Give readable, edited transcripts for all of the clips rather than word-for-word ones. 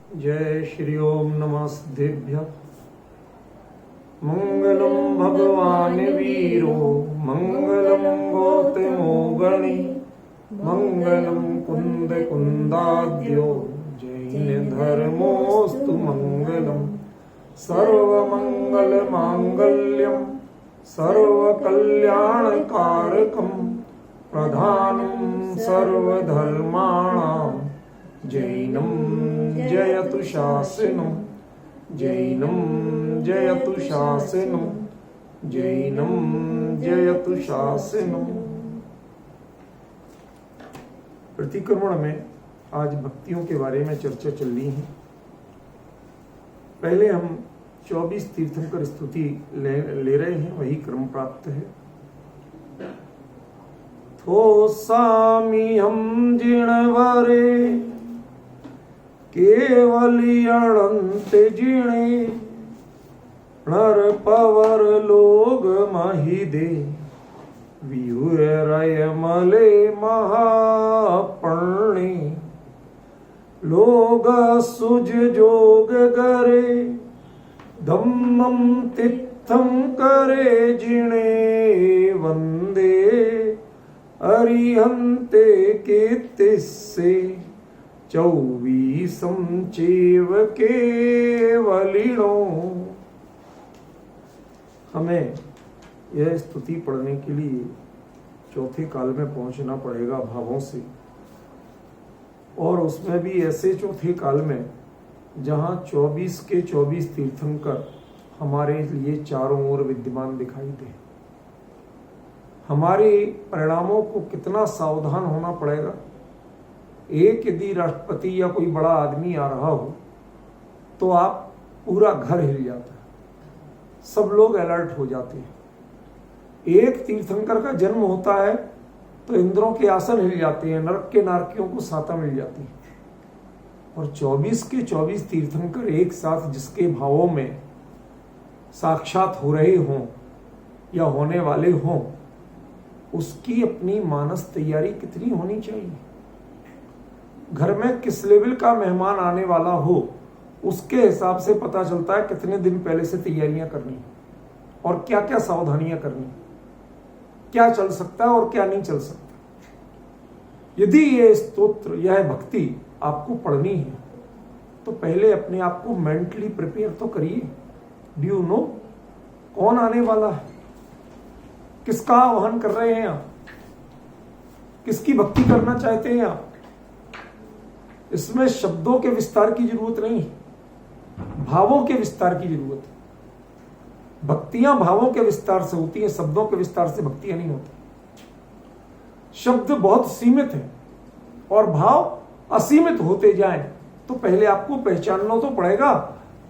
जय श्री ओम नमः सिद्धेभ्यः। मंगलम भगवान वीरो मंगलम गौतमो गणी मंगलम कुंद कुंदाद्यो जैन धर्मोस्तु मंगलम सर्वमंगल मांगल्यम सर्वकल्याणकारकम प्रधानम सर्वधर्माणां जैनम जयतु शासनम जैनम जयतु शासनम जैनम जयतु शासनम। प्रतिक्रमण में आज भक्तियों के बारे में चर्चा चल रही है। पहले हम 24 तीर्थंकर स्तुति ले रहे हैं, वही क्रम प्राप्त है। थोसामी हम जिणवरे केवली अनंत जिणे नर पवर लोग महिदे विहुरय मले महापर्णे लोग सुज जोग करे धम्मम तिथम करे जिणे वंदे अरिहंते कीर्तिस्से 24 चेव केवलिनो। हमें यह स्तुति पढ़ने के लिए चौथे काल में पहुंचना पड़ेगा भावों से, और उसमें भी ऐसे चौथे काल में जहां 24 के 24 तीर्थंकर हमारे लिए चारों ओर विद्यमान दिखाई दे। हमारे परिणामों को कितना सावधान होना पड़ेगा। एक यदि राष्ट्रपति या कोई बड़ा आदमी आ रहा हो तो आप पूरा घर हिल जाता है, सब लोग अलर्ट हो जाते हैं। एक तीर्थंकर का जन्म होता है तो इंद्रों के आसन हिल जाते हैं, नरक के नारकियों को साता मिल जाती है। और 24 के 24 तीर्थंकर एक साथ जिसके भावों में साक्षात हो रहे हों या होने वाले हों, उसकी अपनी मानस तैयारी कितनी होनी चाहिए। घर में किस लेवल का मेहमान आने वाला हो उसके हिसाब से पता चलता है कितने दिन पहले से तैयारियां करनी और क्या क्या सावधानियां करनी, क्या चल सकता है और क्या नहीं चल सकता। यदि ये स्तोत्र यह भक्ति आपको पढ़नी है तो पहले अपने आप को मेंटली प्रिपेयर तो करिए। डू यू नो कौन आने वाला है, किसका आह्वान कर रहे हैं आप, किसकी भक्ति करना चाहते हैं आप। इसमें शब्दों के विस्तार की जरूरत नहीं, भावों के विस्तार की जरूरत है। भक्तियां भावों के विस्तार से होती है, शब्दों के विस्तार से भक्तियां नहीं होती। शब्द बहुत सीमित है और भाव असीमित होते जाएं तो पहले आपको पहचानना तो पड़ेगा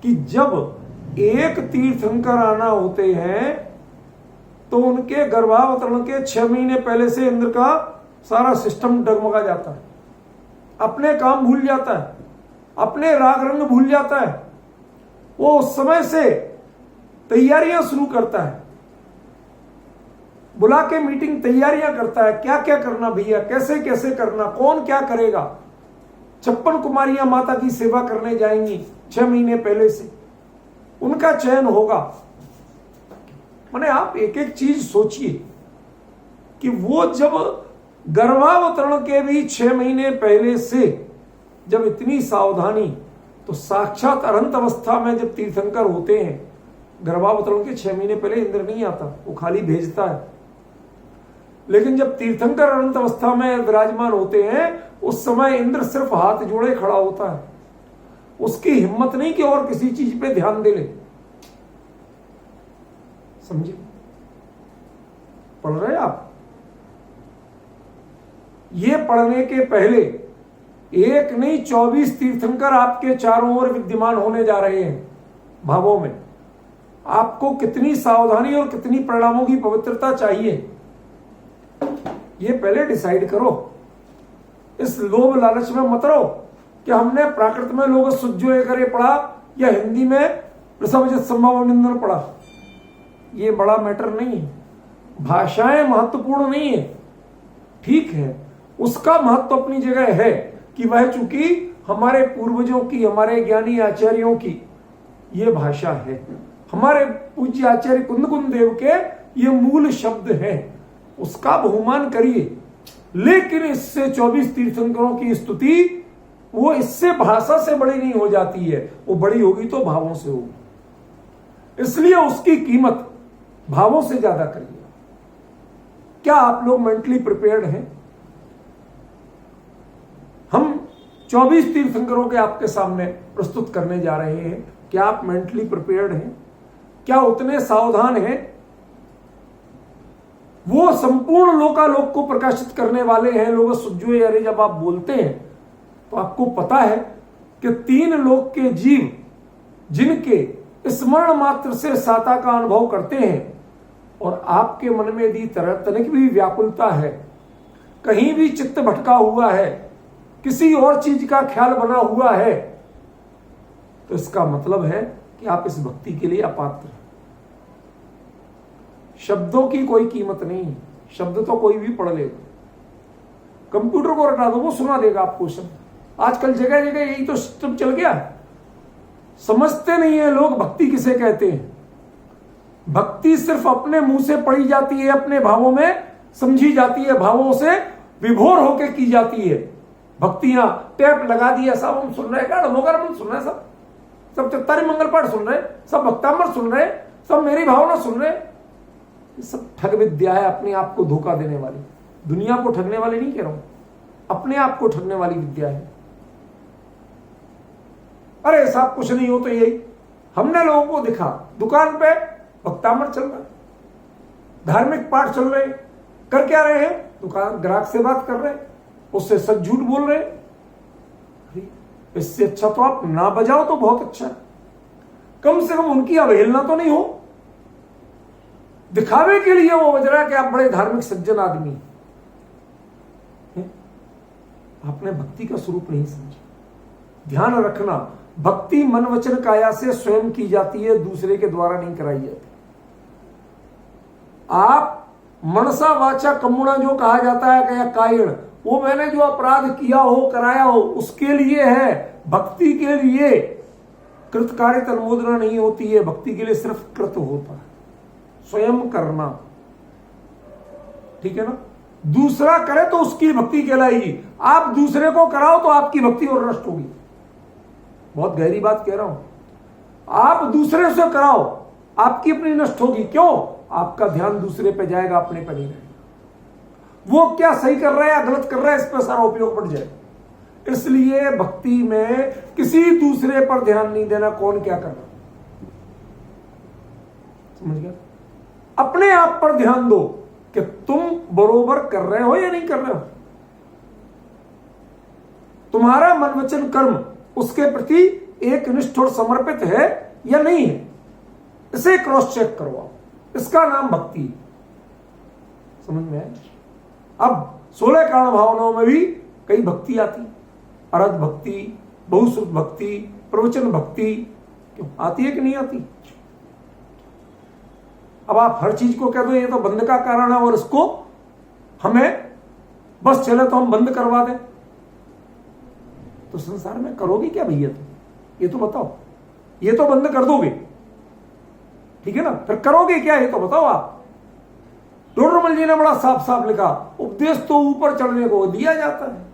कि जब एक तीर्थंकर आना होते हैं तो उनके गर्भावतरण के 6 महीने पहले से इंद्र का सारा सिस्टम डगमगा जाता है, अपने काम भूल जाता है, अपने राग रंग भूल जाता है। वो उस समय से तैयारियां शुरू करता है, बुला के मीटिंग तैयारियां करता है, क्या क्या करना भैया, कैसे कैसे करना, कौन क्या करेगा। 56 कुमारियां माता की सेवा करने जाएंगी 6 महीने पहले से, उनका चयन होगा। माने आप एक एक चीज सोचिए कि वो जब गर्भावतरण के भी 6 महीने पहले से जब इतनी सावधानी, तो साक्षात अनंत अवस्था में जब तीर्थंकर होते हैं, गर्भावतरण के 6 महीने पहले इंद्र नहीं आता, वो खाली भेजता है। लेकिन जब तीर्थंकर अनंत अवस्था में विराजमान होते हैं उस समय इंद्र सिर्फ हाथ जोड़े खड़ा होता है, उसकी हिम्मत नहीं कि और किसी चीज पे ध्यान दे ले। समझे, पढ़ रहे आप। ये पढ़ने के पहले एक नहीं 24 तीर्थंकर आपके चारों ओर विद्यमान होने जा रहे हैं भावों में। आपको कितनी सावधानी और कितनी परिणामों की पवित्रता चाहिए ये पहले डिसाइड करो। इस लोभ लालच में मत रहो कि हमने प्राकृत में लोग सुज्जो करे पढ़ा या हिंदी में प्रसवजित संभव निंदन पढ़ा। ये बड़ा मैटर नहीं है, भाषाएं महत्वपूर्ण नहीं है, ठीक है, उसका महत्व अपनी जगह है कि वह चूंकि हमारे पूर्वजों की, हमारे ज्ञानी आचार्यों की ये भाषा है। हमारे पूज्य आचार्य कुंदकुंद देव के ये मूल शब्द हैं, उसका बहुमान करिए। लेकिन इससे 24 तीर्थंकरों की स्तुति वो इससे भाषा से बड़ी नहीं हो जाती है, वो बड़ी होगी तो भावों से होगी। इसलिए उसकी कीमत भावों से ज्यादा करिए। क्या आप लोग मेंटली प्रिपेयर्ड हैं? हम 24 तीर्थंकरों के आपके सामने प्रस्तुत करने जा रहे हैं। क्या आप मेंटली प्रिपेयर्ड हैं? क्या उतने सावधान हैं? वो संपूर्ण लोकालोक को प्रकाशित करने वाले हैं। लोग सुजो यारे जब आप बोलते हैं तो आपको पता है कि 3 लोक के जीव जिनके स्मरण मात्र से साता का अनुभव करते हैं, और आपके मन में यदि तनिक भी व्याकुलता है, कहीं भी चित्त भटका हुआ है, किसी और चीज का ख्याल बना हुआ है, तो इसका मतलब है कि आप इस भक्ति के लिए अपात्र हैं। शब्दों की कोई कीमत नहीं है। शब्द तो कोई भी पढ़ लेगा, कंप्यूटर को रटा दो वो सुना देगा आपको शब्द। आजकल जगह जगह यही तो सिस्टम चल गया है। समझते नहीं है लोग भक्ति किसे कहते हैं। भक्ति सिर्फ अपने मुंह से पढ़ी जाती है, अपने भावों में समझी जाती है, भावों से विभोर होकर की जाती है। भक्तियां टैप लगा दिया, सब हम सुन रहे हैं, हम सुन रहे हैं, सब चत्तारी मंगल पाठ सुन रहे हैं, सब भक्तामृत सुन रहे हैं, सब मेरी भावना सुन रहे हैं। ये सब ठग विद्या है, अपने आप को धोखा देने वाली। दुनिया को ठगने वाली नहीं कह रहा हूं, अपने आप को ठगने वाली विद्या है। अरे साहब कुछ नहीं हो तो यही, हमने लोगों को दिखा दुकान पे भक्तामृत चल रहा है, धार्मिक पाठ चल रहे, कर क्या रहे हैं? दुकान ग्राहक से बात कर रहे हैं, उससे सच झूठ बोल रहे हैं। इससे अच्छा तो आप ना बजाओ तो बहुत अच्छा, कम से कम उनकी अवहेलना तो नहीं हो। दिखावे के लिए वो बज रहा है कि आप बड़े धार्मिक सज्जन आदमी हैं। आपने भक्ति का स्वरूप नहीं समझा। ध्यान रखना, भक्ति मन वचन काया से स्वयं की जाती है, दूसरे के द्वारा नहीं कराई जाती। आप मनसा वाचा कमुणा जो कहा जाता है या कायण, वो मैंने जो अपराध किया हो, कराया हो, उसके लिए है। भक्ति के लिए कृतकार्य अनुमोदना नहीं होती है, भक्ति के लिए सिर्फ कृत होता है, स्वयं करना। ठीक है ना? दूसरा करे तो उसकी भक्ति कहलाएगी, आप दूसरे को कराओ तो आपकी भक्ति और नष्ट होगी। बहुत गहरी बात कह रहा हूं। आप दूसरे से कराओ, आपकी अपनी नष्ट होगी। क्यों? आपका ध्यान दूसरे पे जाएगा, अपने पे नहीं रहेगा। वो क्या सही कर रहा है या गलत कर रहा है, इस पर सारा उपयोग पड़ जाए। इसलिए भक्ति में किसी दूसरे पर ध्यान नहीं देना, कौन क्या कर रहा, समझ गया? अपने आप पर ध्यान दो कि तुम बरोबर कर रहे हो या नहीं कर रहे हो। तुम्हारा मन वचन कर्म उसके प्रति एक निष्ठ और समर्पित है या नहीं है, इसे क्रॉस चेक करो। इसका नाम भक्ति। समझ में आए? अब 16 कारण भावनाओं में भी कई भक्ति आती, अरध भक्ति, बहुश्रुत भक्ति, प्रवचन भक्ति, क्यों आती है कि नहीं आती? अब आप हर चीज को कह दो ये तो बंद का कारण है और इसको हमें बस चले तो हम बंद करवा दें, तो संसार में करोगे क्या भैया? तुम ये तो बताओ। ये तो बंद कर दोगे, ठीक है ना, फिर करोगे क्या ये तो बताओ आप। डोडरमल जी ने बड़ा साफ साफ लिखा, उपदेश तो ऊपर चढ़ने को दिया जाता है।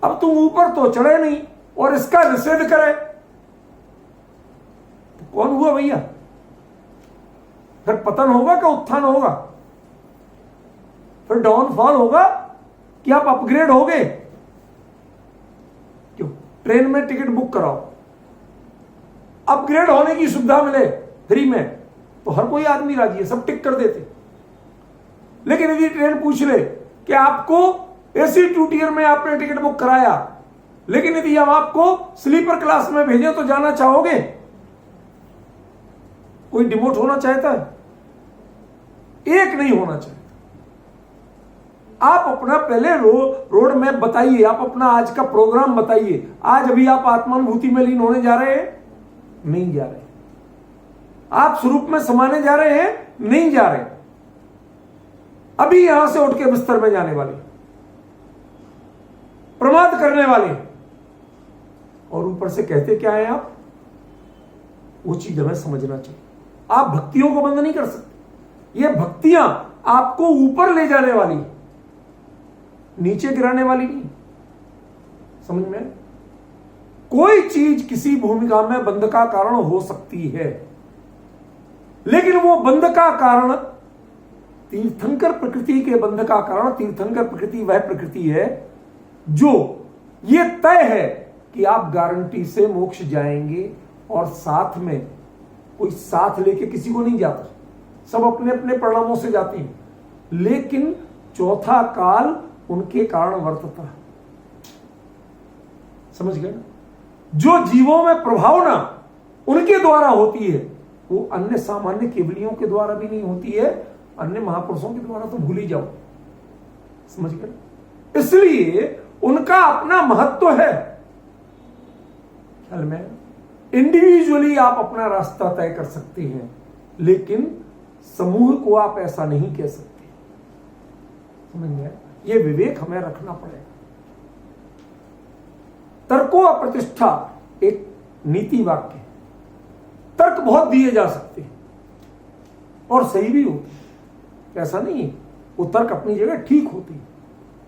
अब तुम ऊपर तो चढ़े नहीं और इसका निषेध करे तो कौन हुआ भैया? फिर पतन होगा कि उत्थान होगा? फिर डाउनफॉल होगा कि आप अपग्रेड होगे? क्यों? ट्रेन में टिकट बुक कराओ, अपग्रेड होने की सुविधा मिले फ्री में तो हर कोई आदमी राजी है, सब टिक कर देते। लेकिन यदि ट्रेन पूछ ले कि आपको एसी 2 टियर में आपने टिकट बुक कराया, लेकिन यदि हम आपको स्लीपर क्लास में भेजें तो जाना चाहोगे? कोई डिमोट होना चाहता है? एक नहीं होना चाहता। आप अपना पहले रोड मैप बताइए, आप अपना आज का प्रोग्राम बताइए। आज अभी आप आत्मानुभूति में लीन होने जा रहे हैं? नहीं जा रहे। आप स्वरूप में समाने जा रहे हैं? नहीं जा रहे। अभी यहां से उठ के बिस्तर में जाने वाले, प्रमाद करने वाले, और ऊपर से कहते क्या है आप, वो चीज हमें समझना चाहिए। आप भक्तियों को बंद नहीं कर सकते। ये भक्तियां आपको ऊपर ले जाने वाली, नीचे गिराने वाली नहीं। समझ में? कोई चीज किसी भूमिका में बंध का कारण हो सकती है, लेकिन वो बंध का कारण, तीर्थंकर प्रकृति के बंध का कारण, तीर्थंकर प्रकृति वह प्रकृति है जो ये तय है कि आप गारंटी से मोक्ष जाएंगे, और साथ में कोई साथ लेके किसी को नहीं जाता, सब अपने अपने परिणामों से जाते हैं, लेकिन चौथा काल उनके कारण वर्तता है। समझ गए ना? जो जीवों में प्रभावना उनके द्वारा होती है, वो अन्य सामान्य केवलियों के द्वारा भी नहीं होती है, अन्य महापुरुषों के द्वारा तो भूल ही जाओ। समझ गए? इसलिए उनका अपना महत्व है। ख्याल में? इंडिविजुअली आप अपना रास्ता तय कर सकते हैं, लेकिन समूह को आप ऐसा नहीं कह सकते। समझ में? यह विवेक हमें रखना पड़ेगा। तर्को अप्रतिष्ठा एक नीति वाक्य है। तर्क बहुत दिए जा सकते हैं और सही भी होते हैं, ऐसा नहीं है। वो तर्क अपनी जगह ठीक होती है,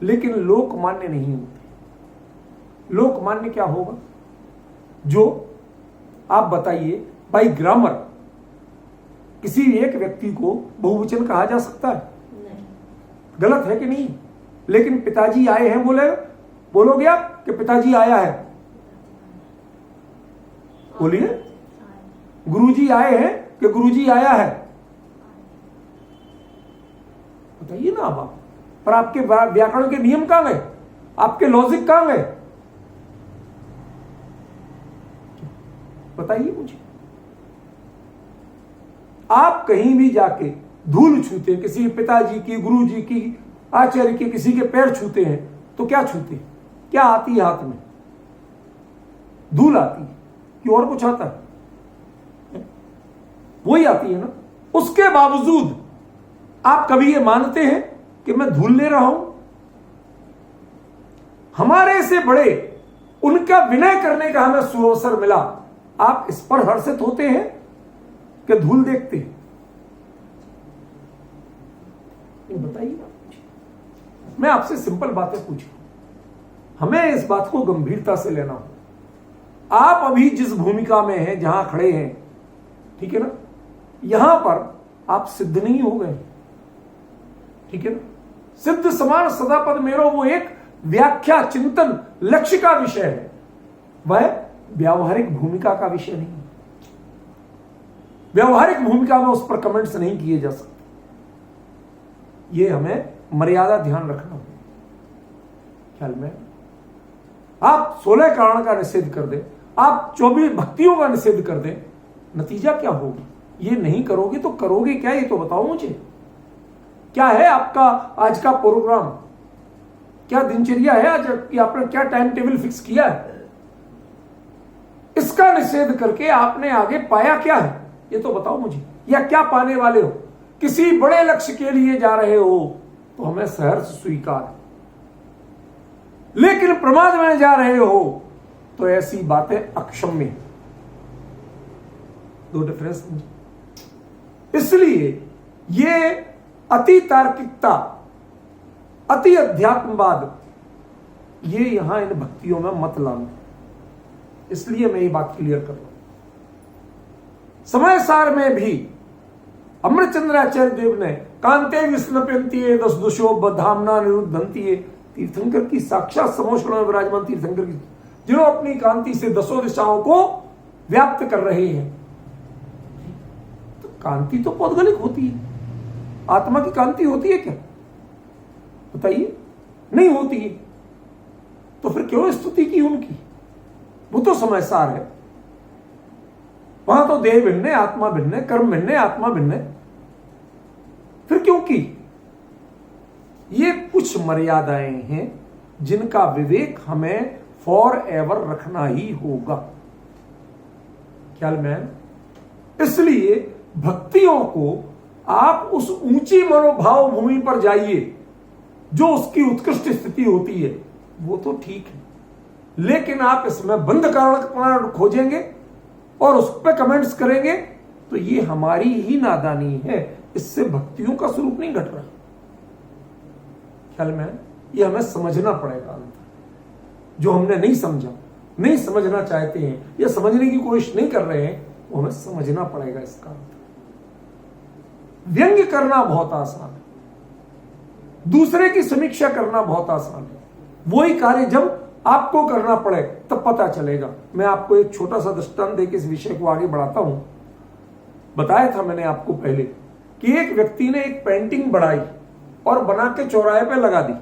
लेकिन लोकमान्य नहीं होते। लोकमान्य क्या होगा? जो आप बताइए, बाई ग्रामर किसी एक व्यक्ति को बहुवचन कहा जा सकता है? नहीं। गलत है कि नहीं? लेकिन पिताजी आए हैं बोलोगे आप कि पिताजी आया है? बोलिए। गुरुजी आए हैं कि गुरुजी आया है? बताइए ना आप। पर आपके व्याकरण के नियम कहां गए? आपके लॉजिक कहां गए? बताइए मुझे। आप कहीं भी जाके धूल छूते, किसी पिताजी की, गुरुजी की, आचार्य के किसी के पैर छूते हैं, तो क्या छूते हैं? क्या आती है हाथ में? धूल आती है कि और कुछ आता है? वही आती है ना। उसके बावजूद आप कभी ये मानते हैं कि मैं धूल ले रहा हूं? हमारे से बड़े उनका विनय करने का हमें सुअवसर मिला, आप इस पर हर्षित होते हैं कि धूल देखते हैं? ये बताइए ना। मैं आपसे सिंपल बातें पूछूं, हमें इस बात को गंभीरता से लेना हो। आप अभी जिस भूमिका में हैं, जहां खड़े हैं, ठीक है ना, यहां पर आप सिद्ध नहीं हो गए, ठीक है ना। सिद्ध समान सदापद मेरो वो एक व्याख्या, चिंतन, लक्ष्य का विषय है, वह व्यावहारिक भूमिका का विषय नहीं है। व्यावहारिक भूमिका में उस पर कमेंट्स नहीं किए जा सकते। यह हमें मर्यादा ध्यान रखना होगा। ख्याल में? आप 16 कारण का निषेध कर दें, आप 24 भक्तियों का निषेध कर दें, नतीजा क्या होगा? ये नहीं करोगे तो करोगे क्या, ये तो बताओ मुझे। क्या है आपका आज का प्रोग्राम? क्या दिनचर्या है आज की? आपने क्या टाइम टेबल फिक्स किया है? इसका निषेध करके आपने आगे पाया क्या है, ये तो बताओ मुझे। या क्या पाने वाले हो? किसी बड़े लक्ष्य के लिए जा रहे हो तो हमें सहर्ष स्वीकार है, लेकिन प्रमाद में जा रहे हो तो ऐसी बातें अक्षम्य है। दो डिफरेंस मुझे। इसलिए ये अति तार्किकता, अति अध्यात्मवाद, ये यहां इन भक्तियों में मत लाना। इसलिए मैं ये बात क्लियर कर रहा हूं। समय सार में भी अमृतचंद्राचार्य देव ने कांते विस्नप्यंती दस दुशो बधामना निरुद्धंती, तीर्थंकर की साक्षात समोषण में विराजमान तीर्थंकर की, जिन्हों अपनी कांति से दसों दिशाओं को व्याप्त कर रहे हैं। तो कांति तो पौद्गलिक होती है, आत्मा की कांति होती है क्या? बताइए, नहीं होती है। तो फिर क्यों स्तुति की उनकी? वो तो समय सार है। वहां तो देह भिन्न है, आत्मा भिन्न है, कर्म भिन्न है, आत्मा भिन्न है। फिर क्यों की? ये कुछ मर्यादाएं हैं जिनका विवेक हमें फॉर एवर रखना ही होगा। ख्याल में? इसलिए भक्तियों को आप उस ऊंची मनोभाव भूमि पर जाइए जो उसकी उत्कृष्ट स्थिति होती है, वो तो ठीक है, लेकिन आप इसमें बंद कारण खोजेंगे और उस पर कमेंट्स करेंगे तो ये हमारी ही नादानी है। इससे भक्तियों का स्वरूप नहीं घट रहा। ख्याल में ये हमें समझना पड़ेगा। जो हमने नहीं समझा, नहीं समझना चाहते हैं या समझने की कोशिश नहीं कर रहे हैं, वो हमें समझना पड़ेगा इसका। व्यंग्य करना बहुत आसान है, दूसरे की समीक्षा करना बहुत आसान है। वही कार्य जब आपको करना पड़े तब पता चलेगा। मैं आपको एक छोटा सा दृष्टांत देकर इस विषय को आगे बढ़ाता हूं। बताया था मैंने आपको पहले कि एक व्यक्ति ने एक पेंटिंग बनाई और बना के चौराहे पे लगा दी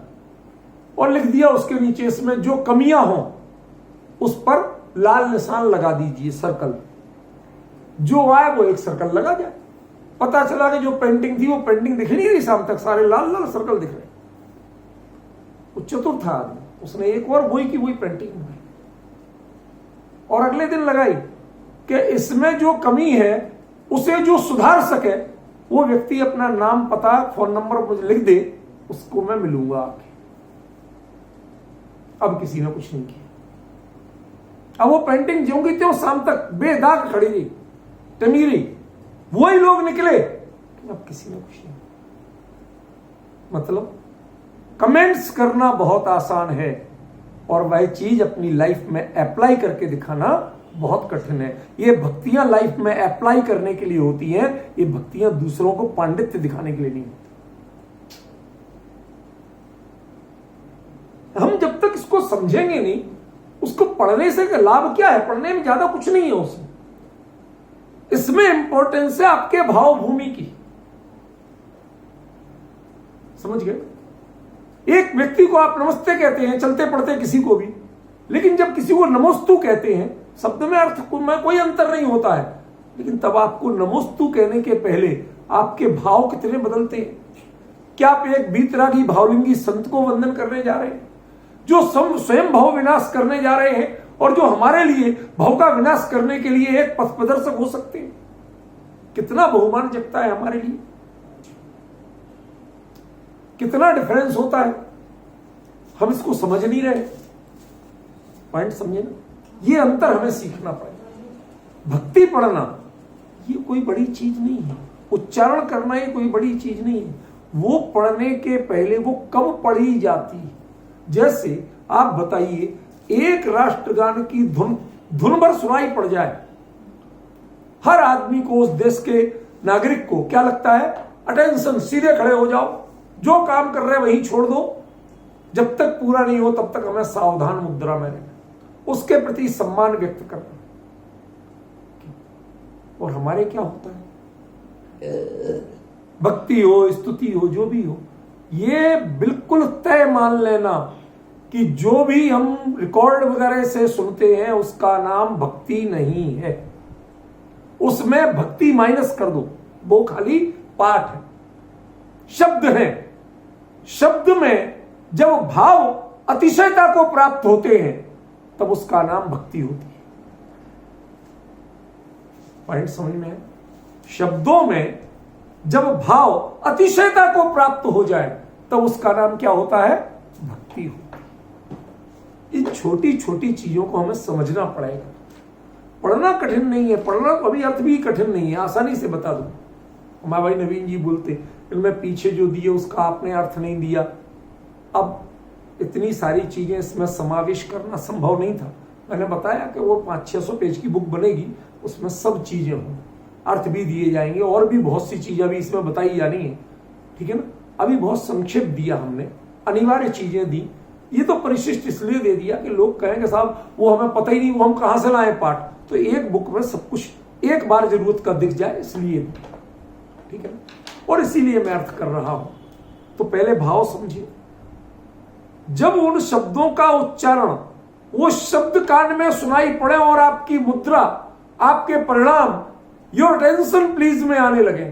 और लिख दिया उसके नीचे, इसमें जो कमियां हों उस पर लाल निशान लगा दीजिए, सर्कल। जो आए वो एक सर्कल लगा जाए। पता चला कि जो पेंटिंग थी वो पेंटिंग दिख नहीं रही, शाम तक सारे लाल लाल सर्कल दिख रहे। वो चतुर था आदमी, उसने एक और वही की वही पेंटिंग बनाई और अगले दिन लगाई कि इसमें जो कमी है उसे जो सुधार सके वो व्यक्ति अपना नाम, पता, फोन नंबर मुझे लिख दे, उसको मैं मिलूंगा आके। अब किसी ने कुछ नहीं किया। अब वो पेंटिंग ज्यों की त्यों शाम तक बेदाग खड़ी रही, टंगी रही। वही लोग निकले, अब किसी ने कुछ नहीं। मतलब कमेंट्स करना बहुत आसान है और वह चीज अपनी लाइफ में अप्लाई करके दिखाना बहुत कठिन है। ये भक्तियां लाइफ में अप्लाई करने के लिए होती हैं, ये भक्तियां दूसरों को पांडित्य दिखाने के लिए नहीं होती। हम जब तक इसको समझेंगे नहीं, उसको पढ़ने से लाभ क्या है? पढ़ने में ज्यादा कुछ नहीं है उसमें। इसमें इंपॉर्टेंस है आपके भाव भूमि की। समझ गए? एक व्यक्ति को आप नमस्ते कहते हैं चलते पढ़ते किसी को भी, लेकिन जब किसी को नमोस्तु कहते हैं, शब्द में अर्थ में कोई अंतर नहीं होता है, लेकिन तब आपको नमोस्तु कहने के पहले आपके भाव कितने बदलते हैं। क्या आप एक बीतरागी भावलिंगी संत को वंदन करने जा रहे हैं, जो स्वयं भाव विनाश करने जा रहे हैं और जो हमारे लिए भाव का विनाश करने के लिए एक पथ प्रदर्शक हो सकते हैं? कितना बहुमान जगता है हमारे लिए, कितना डिफरेंस होता है। हम इसको समझ नहीं रहे। पॉइंट समझे ना? ये अंतर हमें सीखना पड़ेगा। भक्ति पढ़ना ये कोई बड़ी चीज नहीं है, उच्चारण करना ये कोई बड़ी चीज नहीं है। वो पढ़ने के पहले वो कब पढ़ी जाती है। जैसे आप बताइए, एक राष्ट्रगान की धुन भर सुनाई पड़ जाए, हर आदमी को, उस देश के नागरिक को क्या लगता है? अटेंशन, सीधे खड़े हो जाओ, जो काम कर रहे हैं वही छोड़ दो। जब तक पूरा नहीं हो तब तक हमें सावधान मुद्रा में रहना, उसके प्रति सम्मान व्यक्त करना। और हमारे क्या होता है? भक्ति हो, स्तुति हो, जो भी हो, ये बिल्कुल तय मान लेना कि जो भी हम रिकॉर्ड वगैरह से सुनते हैं उसका नाम भक्ति नहीं है। उसमें भक्ति माइनस कर दो, वो खाली पाठ है, शब्द है। शब्द में जब भाव अतिशयता को प्राप्त होते हैं तब उसका नाम भक्ति होती है। पॉइंट समझ में है? शब्दों में जब भाव अतिशयता को प्राप्त हो जाए तब उसका नाम क्या होता है? भक्ति होती है। इन छोटी छोटी चीजों को हमें समझना पड़ेगा। पढ़ना कठिन नहीं है, पढ़ना अभी अर्थ भी कठिन नहीं है, आसानी से बता दूं। हमारे भाई नवीन जी बोलते, इनमें पीछे जो दिए उसका आपने अर्थ नहीं दिया। अब इतनी सारी चीजें इसमें समावेश करना संभव नहीं था। मैंने बताया कि वो 500-600 पेज की बुक बनेगी, उसमें सब चीजें हों, अर्थ भी दिए जाएंगे और भी बहुत सी चीजें अभी इसमें बताई जानी है। ठीक है ना? अभी बहुत संक्षेप दिया हमने, अनिवार्य चीजें दी। ये तो परिशिष्ट इसलिए दे दिया कि लोग कहेंगे साहब वो हमें पता ही नहीं, वो हम कहां से लाए पाठ। तो एक बुक में सब कुछ एक बार जरूरत का दिख जाए इसलिए। ठीक है ना? और इसीलिए मैं अर्थ कर रहा हूं। तो पहले भाव समझिए। जब उन शब्दों का उच्चारण वो शब्द कान में सुनाई पड़े और आपकी मुद्रा, आपके परिणाम, योर अटेंशन प्लीज में आने लगे,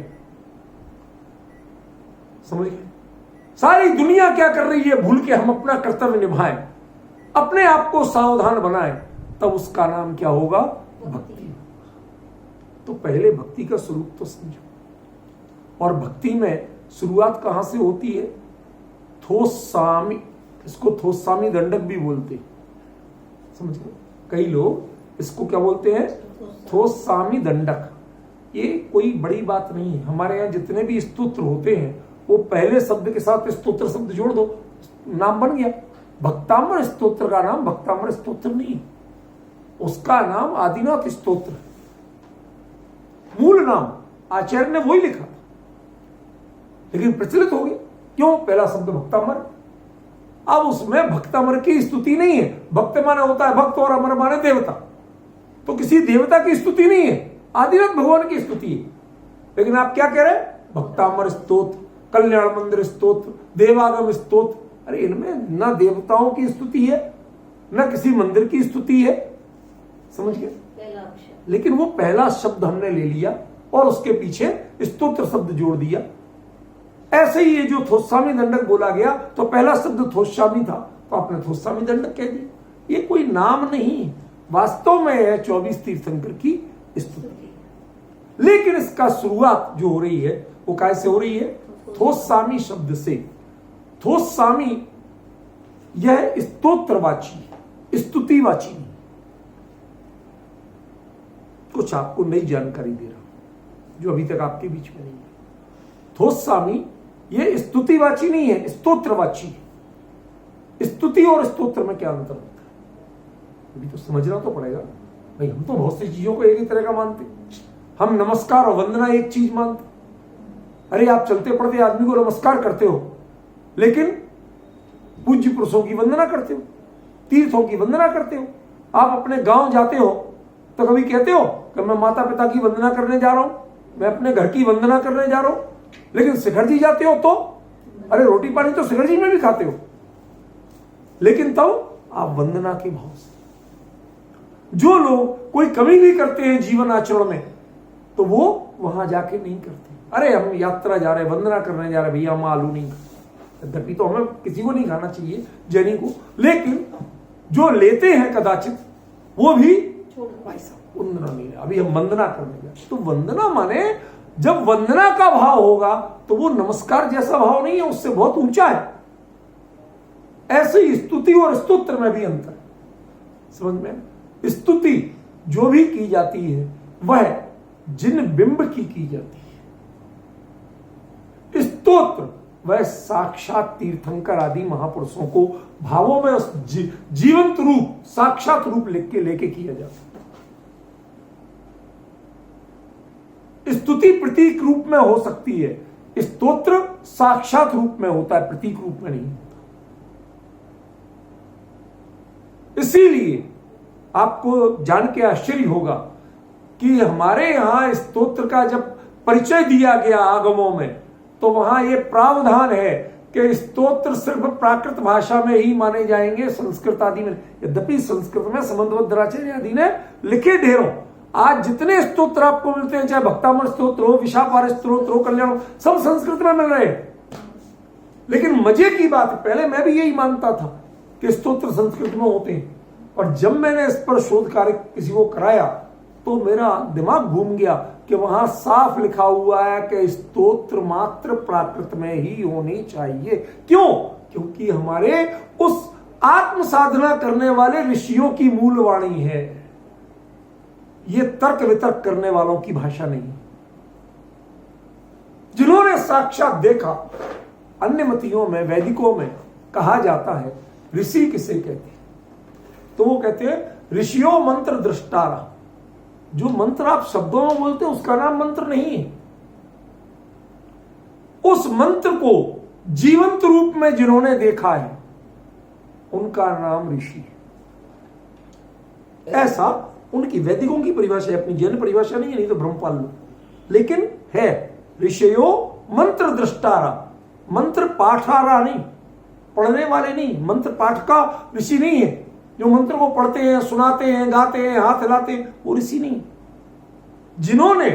समझ गए? सारी दुनिया क्या कर रही है भूल के हम अपना कर्तव्य निभाएं, अपने आप को सावधान बनाएं, तब उसका नाम क्या होगा? भक्ति। तो पहले भक्ति का स्वरूप तो समझो। और भक्ति में शुरुआत कहां से होती है? थोसामी, इसको थोसामी दंडक भी बोलते। समझ गए? कई लोग इसको क्या बोलते हैं, थोस्सामी दंडक। ये कोई बड़ी बात नहीं है। हमारे यहाँ जितने भी स्तोत्र होते हैं वो पहले शब्द के साथ स्तोत्र शब्द जोड़ दो, नाम बन गया। भक्तामर स्तोत्र का नाम भक्तामर स्तोत्र नहीं है, उसका नाम आदिनाथ स्तोत्र है। मूल नाम आचार्य ने वही लिखा, लेकिन प्रचलित हो गया। क्यों? पहला शब्द भक्तामर। अब उसमें भक्तामर की स्तुति नहीं है। भक्त माने होता है भक्त और अमर माने देवता, तो किसी देवता की स्तुति नहीं है, आदिनाथ भगवान की स्तुति है। लेकिन आप क्या कह रहे हैं? भक्तामर स्तोत्र, कल्याण मंदिर स्तोत्र, देवागम स्तोत्र। अरे इनमें न देवताओं की स्तुति है न किसी मंदिर की स्तुति है, समझ गए? लेकिन वो पहला शब्द हमने ले लिया और उसके पीछे स्तोत्र शब्द जोड़ दिया। ऐसे ही ये जो थोस्सामी दंडक बोला गया तो पहला शब्द थोस्सामी था, तो आपने थोस्सामी दंडक कह दिया। ये कोई नाम नहीं, वास्तव में है 24 तीर्थंकर की स्तुति। लेकिन इसका शुरुआत जो हो रही है वो कैसे हो रही है? थोस्सामी शब्द से। थोस्सामी यह स्तोत्रवाची, स्तुतिवाची नहीं। कुछ आपको नई जानकारी दे रहा हूं जो अभी तक आपके बीच में नहीं है। थोस्सामी यह स्तुतिवाची नहीं है, स्तोत्रवाची है। स्तुति और स्तोत्र में क्या अंतर होता है अभी तो समझना तो पड़ेगा भाई। हम तो बहुत सी चीजों को एक ही तरह का मानते, हम नमस्कार और वंदना एक चीज मानते। अरे आप चलते पड़ते आदमी को नमस्कार करते हो, लेकिन पूज्य पुरुषों की वंदना करते हो, तीर्थों की वंदना करते हो। आप अपने गांव जाते हो तो कभी कहते हो कि मैं माता पिता की वंदना करने जा रहा हूं, मैं अपने घर की वंदना करने जा रहा हूं। लेकिन शिखर जी जाते हो तो अरे रोटी पानी तो शिखर जी में भी खाते हो, लेकिन तब आप वंदना के भाव से। जो लोग कोई कमी भी करते हैं जीवन आचरण में तो वो वहां जाके नहीं करते। अरे हम यात्रा जा रहे हैं, वंदना करने जा रहे हैं, भैया हम आलू नहीं खाते। यद्यपि तो हमें किसी को नहीं खाना चाहिए, जैनी को, लेकिन जो लेते हैं कदाचित वो भी वंदना नहीं। अभी हम वंदना करने जाए तो वंदना माने जब वंदना का भाव होगा तो वो नमस्कार जैसा भाव नहीं है, उससे बहुत ऊंचा है। ऐसे ही स्तुति और स्तोत्र में भी अंतर है, समझ में? स्तुति जो भी की जाती है वह जिन बिंब की जाती है। स्तोत्र वह साक्षात तीर्थंकर आदि महापुरुषों को भावों में उस जीवंत रूप, साक्षात रूप लेके किया जाता है। स्तुति प्रतीक रूप में हो सकती है, स्तोत्र साक्षात रूप में होता है, प्रतीक रूप में नहीं होता। इसीलिए आपको जान के आश्चर्य होगा कि हमारे यहां स्तोत्र का जब परिचय दिया गया आगमों में तो वहां यह प्रावधान है कि स्तोत्र सिर्फ प्राकृत भाषा में ही माने जाएंगे, संस्कृत आदि में। यद्यपि संस्कृत में समन्वयद्राचार्य आदि ने लिखे ढेरों। आज जितने स्तोत्र आपको मिलते हैं, चाहे भक्तामर स्तोत्र हो, विशापार स्तोत्र हो, कल्याण हो, सब संस्कृत में मिल रहे हैं। लेकिन मजे की बात, पहले मैं भी यही मानता था कि स्तोत्र संस्कृत में होते हैं, और जब मैंने इस पर शोध कार्य किसी को कराया तो मेरा दिमाग घूम गया कि वहां साफ लिखा हुआ है कि स्तोत्र मात्र प्राकृत में ही होनी चाहिए। क्यों? क्योंकि हमारे उस आत्म साधना करने वाले ऋषियों की मूल वाणी है, ये तर्क वितर्क करने वालों की भाषा नहीं, जिन्होंने साक्षात देखा। अन्य मतियों में, वैदिकों में कहा जाता है ऋषि किसे कहते हैं, तो वो कहते हैं ऋषियों मंत्र दृष्टारा। जो मंत्र आप शब्दों में बोलते हैं उसका नाम मंत्र नहीं है। उस मंत्र को जीवंत रूप में जिन्होंने देखा है उनका नाम ऋषि है। ऐसा उनकी वैदिकों की परिभाषा है, अपनी जैन परिभाषा नहीं है, नहीं तो ब्रह्मपाल लो, लेकिन है ऋषियो मंत्र दृष्टारा। मंत्र पाठारा नहीं, पढ़ने वाले नहीं, मंत्र पाठ का ऋषि नहीं है। जो मंत्र को पढ़ते हैं, सुनाते हैं, गाते हैं, हाथ हिलाते हैं, वो ऋषि नहीं। जिन्होंने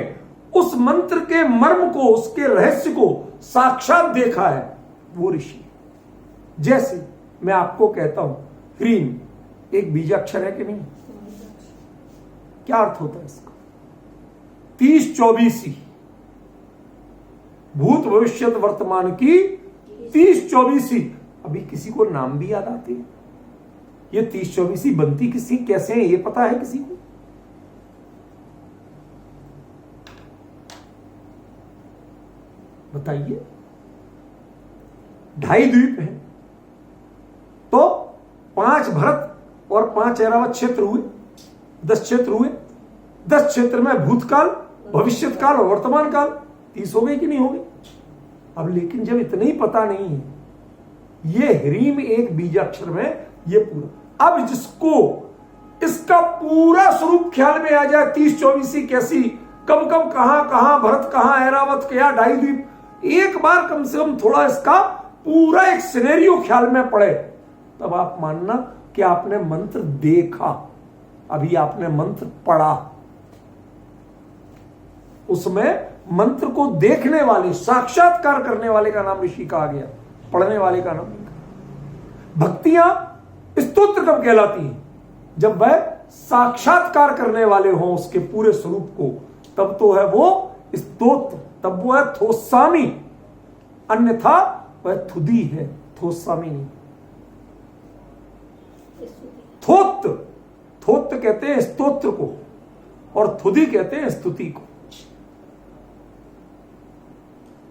उस मंत्र के मर्म को, उसके रहस्य को साक्षात देखा है वो ऋषि। जैसे मैं आपको कहता हूं ह्रीम एक बीजाक्षर है कि नहीं? क्या अर्थ होता है इसका? 30-24 भूत भविष्य वर्तमान की 30-24। अभी किसी को नाम भी याद आते हैं? ये 30-24 बनती किसी कैसे है, ये पता है किसी को? बताइए। 2.5 द्वीप है तो 5 भरत और 5 ऐरावत क्षेत्र हुए, 10 क्षेत्र हुए। 10 क्षेत्र में भूतकाल, भविष्यत काल और वर्तमान काल, 30 हो गई कि नहीं हो गई? अब लेकिन जब इतना ही पता नहीं है, ये ह्रीम एक बीजाक्षर में ये पूरा, अब जिसको इसका पूरा स्वरूप ख्याल में आ जाए, 30-24 कैसी, कब कब कहां कहां भरत, कहां ऐरावत, क्या 2.5 द्वीप, एक बार कम से कम थोड़ा इसका पूरा एक सिनेरियो ख्याल में पड़े, तब आप मानना कि आपने मंत्र देखा, अभी आपने मंत्र पढ़ा। उसमें मंत्र को देखने वाले, साक्षात्कार करने वाले का नाम ऋषि कहा गया, पढ़ने वाले का नाम नहीं कहा। भक्तियां स्तोत्र कब कहलाती हैं? जब वह साक्षात्कार करने वाले हों उसके पूरे स्वरूप को, तब तो है वो स्तोत्र, तब वो है थोस्सामी, अन्यथा वह थुदी है, थोस्सामी नहीं। थोत, थोत कहते हैं स्तोत्र को और थुदी कहते हैं स्तुति को।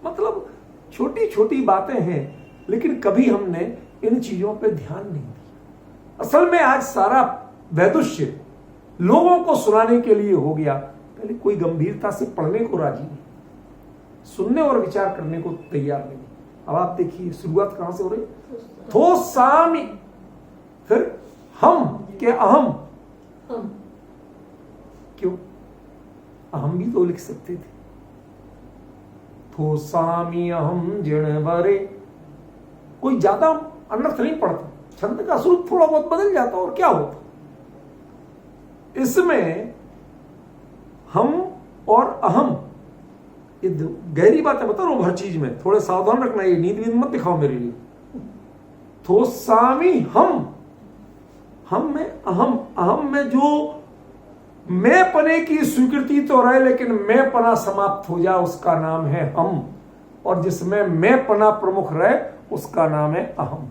मतलब छोटी छोटी बातें हैं, लेकिन कभी हमने इन चीजों पे ध्यान नहीं दिया। असल में आज सारा वैदुष्य लोगों को सुनाने के लिए हो गया, पहले कोई गंभीरता से पढ़ने को राजी नहीं, सुनने और विचार करने को तैयार नहीं। अब आप देखिए शुरुआत कहां से हो रही? थोसामी, फिर हम के अहम, क्यों? अहम भी तो लिख सकते थे, थोसामी अहम जिणवरे। कोई ज्यादा अनर्थ नहीं पड़ता, छंद का स्वरूप थोड़ा बहुत बदल जाता और क्या होता। इसमें हम और अहम, ये गहरी बात है, बता रहा हूं हर चीज में, थोड़े सावधान रखना, ये नींद वींद मत दिखाओ मेरे लिए। थोसामी हम में अहम, अहम में जो मैं पने की स्वीकृति तो रहे, लेकिन मैं पना समाप्त हो जाए उसका नाम है हम, और जिसमें मैं पना प्रमुख रहे उसका नाम है अहम।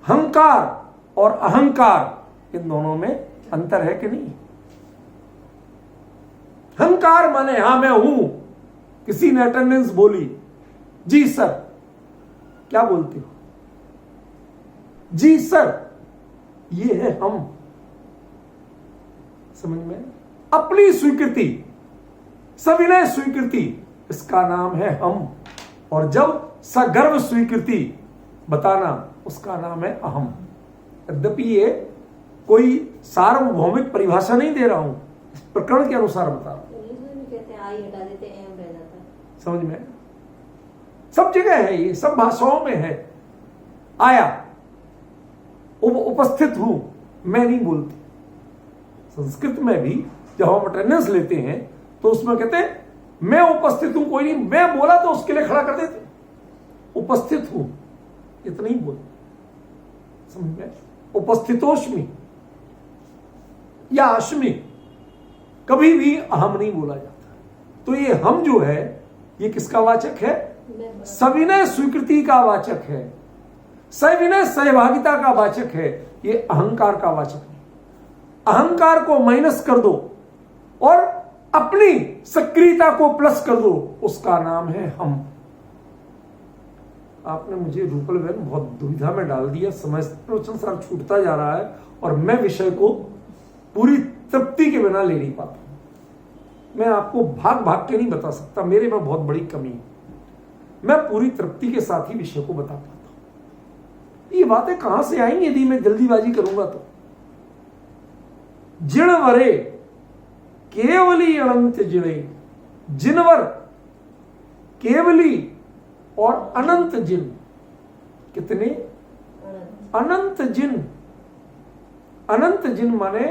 हंकार और अहंकार, इन दोनों में अंतर है कि नहीं? हंकार माने हां मैं हूं, किसी ने अटेंडेंस बोली, जी सर, क्या बोलते हो? जी सर, ये है हम। समझ में? अपनी स्वीकृति, सविनय स्वीकृति, इसका नाम है हम, और जब सगर्व स्वीकृति बताना, उसका नाम है अहम। यद्यपि ये कोई सार्वभौमिक परिभाषा नहीं दे रहा हूं, इस प्रकरण के अनुसार बता रहा हूं। समझ में? सब जगह है ये, सब भाषाओं में है। आया, उपस्थित हूं, मैं नहीं बोलती। संस्कृत में भी जब हम अटेंडेंस लेते हैं तो उसमें कहते हैं मैं उपस्थित हूं, कोई नहीं, मैं बोला तो उसके लिए खड़ा कर देते, उपस्थित हूं, इतना ही बोल। समझ में? उपस्थितोष्मी या अश्मी, कभी भी अहम नहीं बोला जाता। तो ये हम जो है, ये किसका वाचक है? सविनय स्वीकृति का वाचक है, सविनय सहभागिता का वाचक है, ये अहंकार का वाचक नहीं। अहंकार को माइनस कर दो और अपनी सक्रियता को प्लस कर दो, उसका नाम है हम। आपने मुझे रूपल बहन बहुत दुविधा में डाल दिया, समय प्रवचन सार छूटता जा रहा है और मैं विषय को पूरी तृप्ति के बिना ले नहीं पाता। मैं आपको भाग भाग के नहीं बता सकता, मेरे में बहुत बड़ी कमी है। मैं पूरी तृप्ति के साथ ही विषय को बता पाता हूं। ये बातें कहां से आएंगी यदि मैं जल्दीबाजी करूंगा तो? जिणवरे केवली अनंत जिणे, जिनवर केवली और अनंत जिन, कितने? अनंत जिन। अनंत जिन माने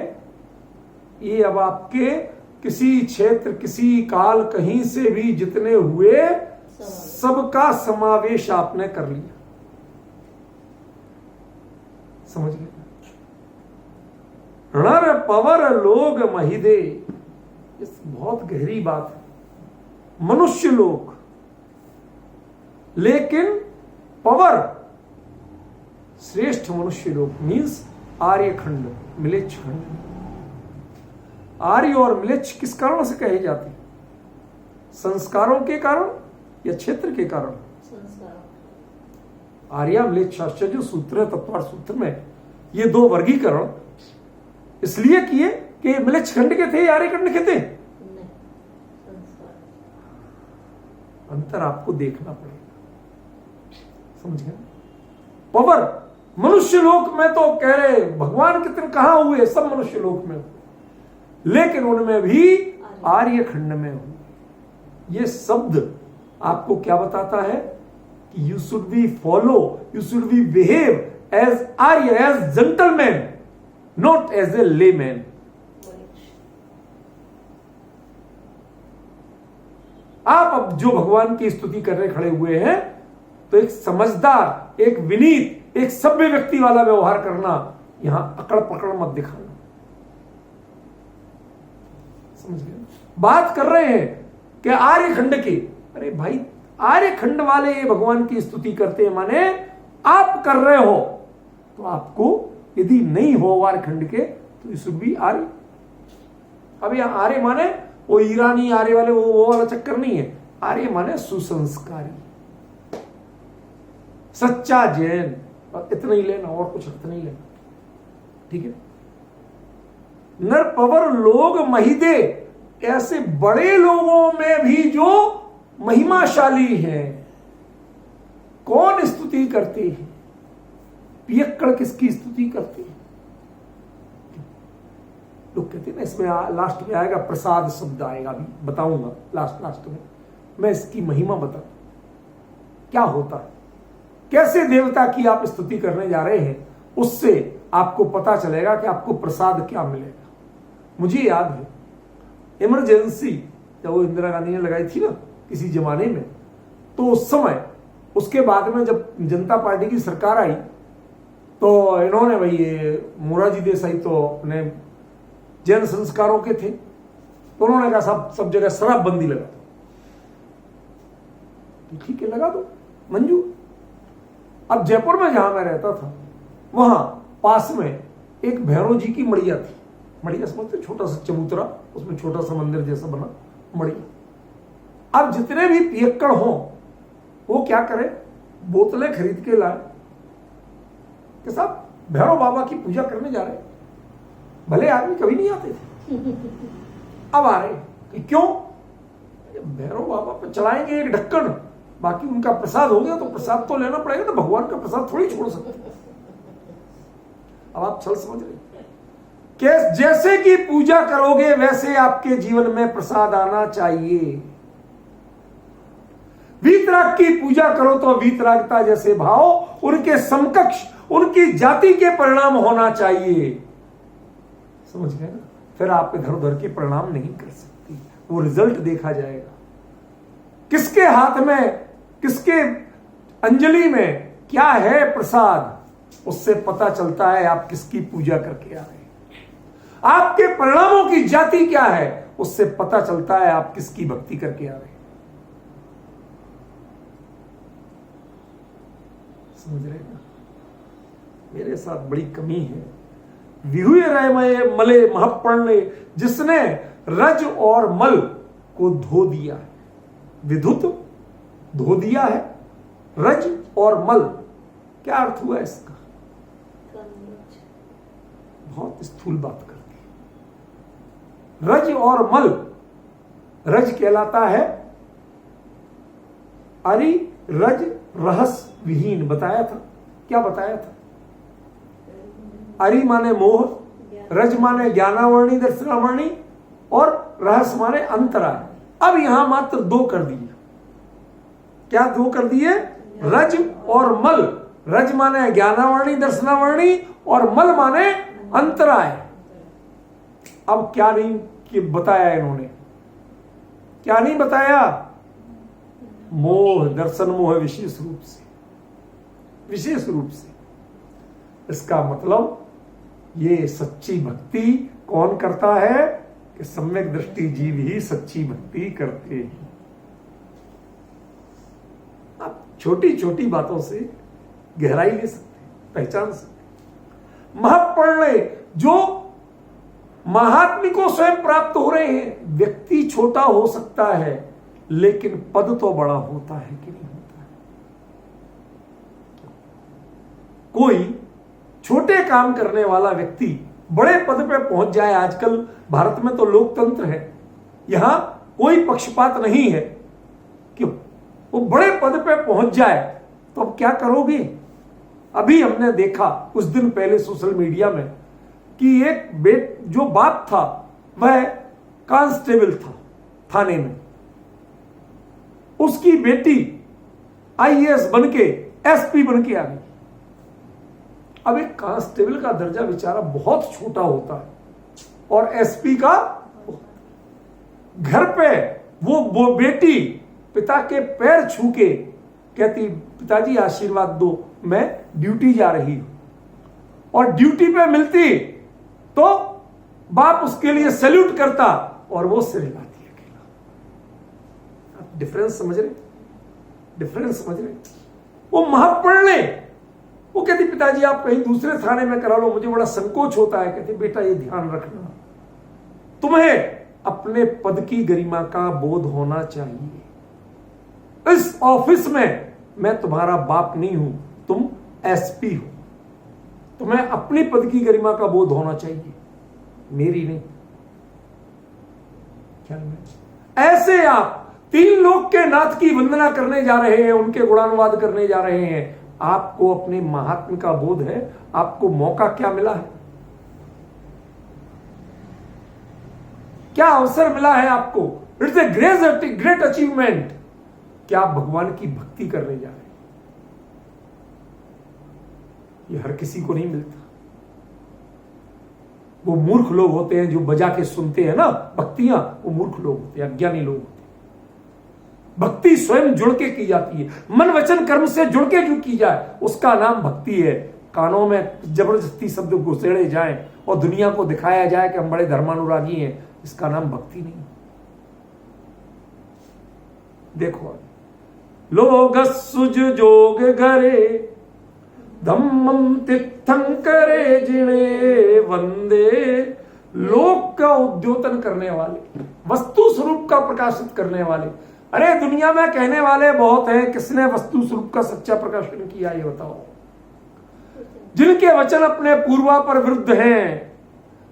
ये अब आपके किसी क्षेत्र, किसी काल, कहीं से भी जितने हुए सबका समावेश आपने कर लिया। समझ गए? रणर पवर लोग महिदे, इस बहुत गहरी बात है। मनुष्य लोग, लेकिन पवर श्रेष्ठ मनुष्य लोक मीन्स आर्यखंड, मिलेच्छ खंड। आर्य और मिलेच्छ किस कारण से कहे जाते? संस्कारों के कारण या क्षेत्र के कारण? आर्या मिलेच्छ आश्चर्य सूत्र, तत्वार्थ सूत्र में ये दो वर्गीकरण इसलिए किए कि मिलेच्छ खंड के थे या आर्य खंड के थे? अंतर आपको देखना पड़ेगा, समझ गए? पवर मनुष्य लोक में तो कह रहे भगवान कितने कहां हुए, सब मनुष्य लोक में हुए, लेकिन उनमें भी आर्य खंड में हुए। ये शब्द आपको क्या बताता है कि you should be follow, you should be behave as Arya, as gentleman, not as a layman. आप अब जो भगवान की स्तुति करने खड़े हुए हैं तो एक समझदार, एक विनीत, एक सभ्य व्यक्ति वाला व्यवहार करना, यहां अकड़ पकड़ मत दिखाना, समझ गए? बात कर रहे हैं कि आर्य खंड की, अरे भाई आर्य खंड वाले ये भगवान की स्तुति करते हैं, माने आप कर रहे हो, तो आपको यदि नहीं हो आर्य खंड के तो इस भी आर्य। अब यहां आर्य माने वो ईरानी आर्य वाले वो वाला चक्कर नहीं है। आर्य माने सुसंस्कारी, सच्चा जैन, इतना ही लेना और कुछ अर्थ नहीं लेना, ठीक है? नर पवर लोग महिदे, ऐसे बड़े लोगों में भी जो महिमाशाली हैं। कौन स्तुति करते हैं? पियक्कड़ किसकी स्तुति करते हैं? लोग कहते हैं ना, इसमें लास्ट में आएगा प्रसाद शब्द आएगा, अभी बताऊंगा लास्ट में मैं इसकी महिमा बता क्या होता है, कैसे देवता की आप स्तुति करने जा रहे हैं, उससे आपको पता चलेगा कि आपको प्रसाद क्या मिलेगा। मुझे याद है इमरजेंसी जब वो इंदिरा गांधी ने लगाई थी ना किसी जमाने में, तो उस समय उसके बाद में जब जनता पार्टी की सरकार आई तो इन्होंने भाई ये मोरारजी देसाई तो अपने जैन संस्कारों के थे, तो उन्होंने कहा सब जगह शराबबंदी लगा दो। ठीक है, लगा दो, मंजूर। अब जयपुर में जहां मैं रहता था वहां पास में एक भैरव जी की मड़िया थी। मड़िया समझते, छोटा सा चबूतरा, उसमें छोटा सा मंदिर जैसा बना मड़िया। अब जितने भी पियक्कड़ हों वो क्या करे, बोतलें खरीद के लाए कि साहब भैरव बाबा की पूजा करने जा रहे हैं। भले आदमी कभी नहीं आते थे, अब आ रहे कि क्यों, भैरव बाबा पे चलाएंगे एक ढक्कन, बाकी उनका प्रसाद हो गया तो प्रसाद तो लेना पड़ेगा ना, भगवान का प्रसाद थोड़ी छोड़ सकते। अब आप छल समझ रहे कि जैसे कि पूजा करोगे वैसे आपके जीवन में प्रसाद आना चाहिए। वीतराग की पूजा करो तो वीतरागता जैसे भाव उनके समकक्ष, उनकी जाति के परिणाम होना चाहिए, समझ गए ना? फिर आप इधर उधर के परिणाम नहीं कर सकती, वो रिजल्ट देखा जाएगा। किसके हाथ में, किसके अंजलि में क्या है प्रसाद, उससे पता चलता है आप किसकी पूजा करके आ रहे हैं। आपके परिणामों की जाति क्या है, उससे पता चलता है आप किसकी भक्ति करके आ रहे हैं। समझ रहे ना? मेरे साथ बड़ी कमी है। विहुए रमये मले महपर्ण, जिसने रज और मल को धो दिया है। विधुत धो दिया है, रज और मल क्या अर्थ हुआ इसका? बहुत स्थूल बात करती है। रज और मल, रज कहलाता है अरि रज रहस विहीन, बताया था, क्या बताया था? अरि माने मोह, रज माने ज्ञानावर्णी दर्शनावर्णी, और रहस माने अंतराय। अब यहां मात्र दो कर दिए। क्या दो कर दिए? रज और मल। रज माने ज्ञानावर्णी दर्शनावर्णी और मल माने अंतराय। अब क्या नहीं बताया इन्होंने, क्या नहीं बताया? मोह, दर्शन मोह विशेष रूप से, विशेष रूप से। इसका मतलब ये सच्ची भक्ति कौन करता है कि सम्यक दृष्टि जीव ही सच्ची भक्ति करते हैं। आप छोटी छोटी बातों से गहराई ले सकते हैं। पहचान सकते। महापरिणय जो महात्मा को स्वयं प्राप्त हो रहे हैं। व्यक्ति छोटा हो सकता है लेकिन पद तो बड़ा होता है कि नहीं होता है। कोई छोटे काम करने वाला व्यक्ति बड़े पद पे पहुंच जाए। आजकल भारत में तो लोकतंत्र है, यहां कोई पक्षपात नहीं है, क्यों वो बड़े पद पे पहुंच जाए तो अब क्या करोगे। अभी हमने देखा कुछ दिन पहले सोशल मीडिया में कि एक जो बाप था वह कांस्टेबल था थाने में, उसकी बेटी आईएएस बनके एसपी बनके आ गई। अब एक कांस्टेबल का दर्जा बेचारा बहुत छोटा होता है और एसपी का घर पे वो बेटी पिता के पैर छू के कहती पिताजी आशीर्वाद दो, मैं ड्यूटी जा रही हूं। और ड्यूटी पे मिलती तो बाप उसके लिए सैल्यूट करता और वो सिर हिलाती अकेला। आप डिफरेंस समझ रहे, डिफरेंस समझ रहे। वो महापरिणय, वो कहती पिताजी आप कहीं दूसरे थाने में करा लो, मुझे बड़ा संकोच होता है। कहती बेटा ये ध्यान रखना, तुम्हें अपने पद की गरिमा का बोध होना चाहिए। इस ऑफिस में मैं तुम्हारा बाप नहीं हूं, तुम एसपी हो, तुम्हें अपनी पद की गरिमा का बोध होना चाहिए, मेरी नहीं। ख्याल में ऐसे आप 3 लोक के नाथ की वंदना करने जा रहे हैं, उनके गुणानुवाद करने जा रहे हैं। आपको अपने महात्म का बोध है, आपको मौका क्या मिला है, क्या अवसर मिला है आपको। इट्स ए ग्रेट अचीवमेंट कि आप भगवान की भक्ति करने जा रहे हैं। ये हर किसी को नहीं मिलता। वो मूर्ख लोग होते हैं जो बजा के सुनते हैं ना भक्तियां, वो मूर्ख लोग होते हैं, अज्ञानी लोग होते हैं। भक्ति स्वयं जुड़ के की जाती है, मन वचन कर्म से जुड़ के जो की जाए उसका नाम भक्ति है। कानों में जबरदस्ती शब्द घुसेड़े जाएं और दुनिया को दिखाया जाए कि हम बड़े धर्मानुरागी हैं, इसका नाम भक्ति नहीं। देखो लोग सुज जोग घरे धम्मम तीर्थंकरे जिणे वंदे। लोक का उद्योतन करने वाले, वस्तु स्वरूप का प्रकाशित करने वाले। अरे दुनिया में कहने वाले बहुत हैं, किसने वस्तु स्वरूप का सच्चा प्रकाशन किया ये बताओ। जिनके वचन अपने पूर्वा पर विरुद्ध हैं,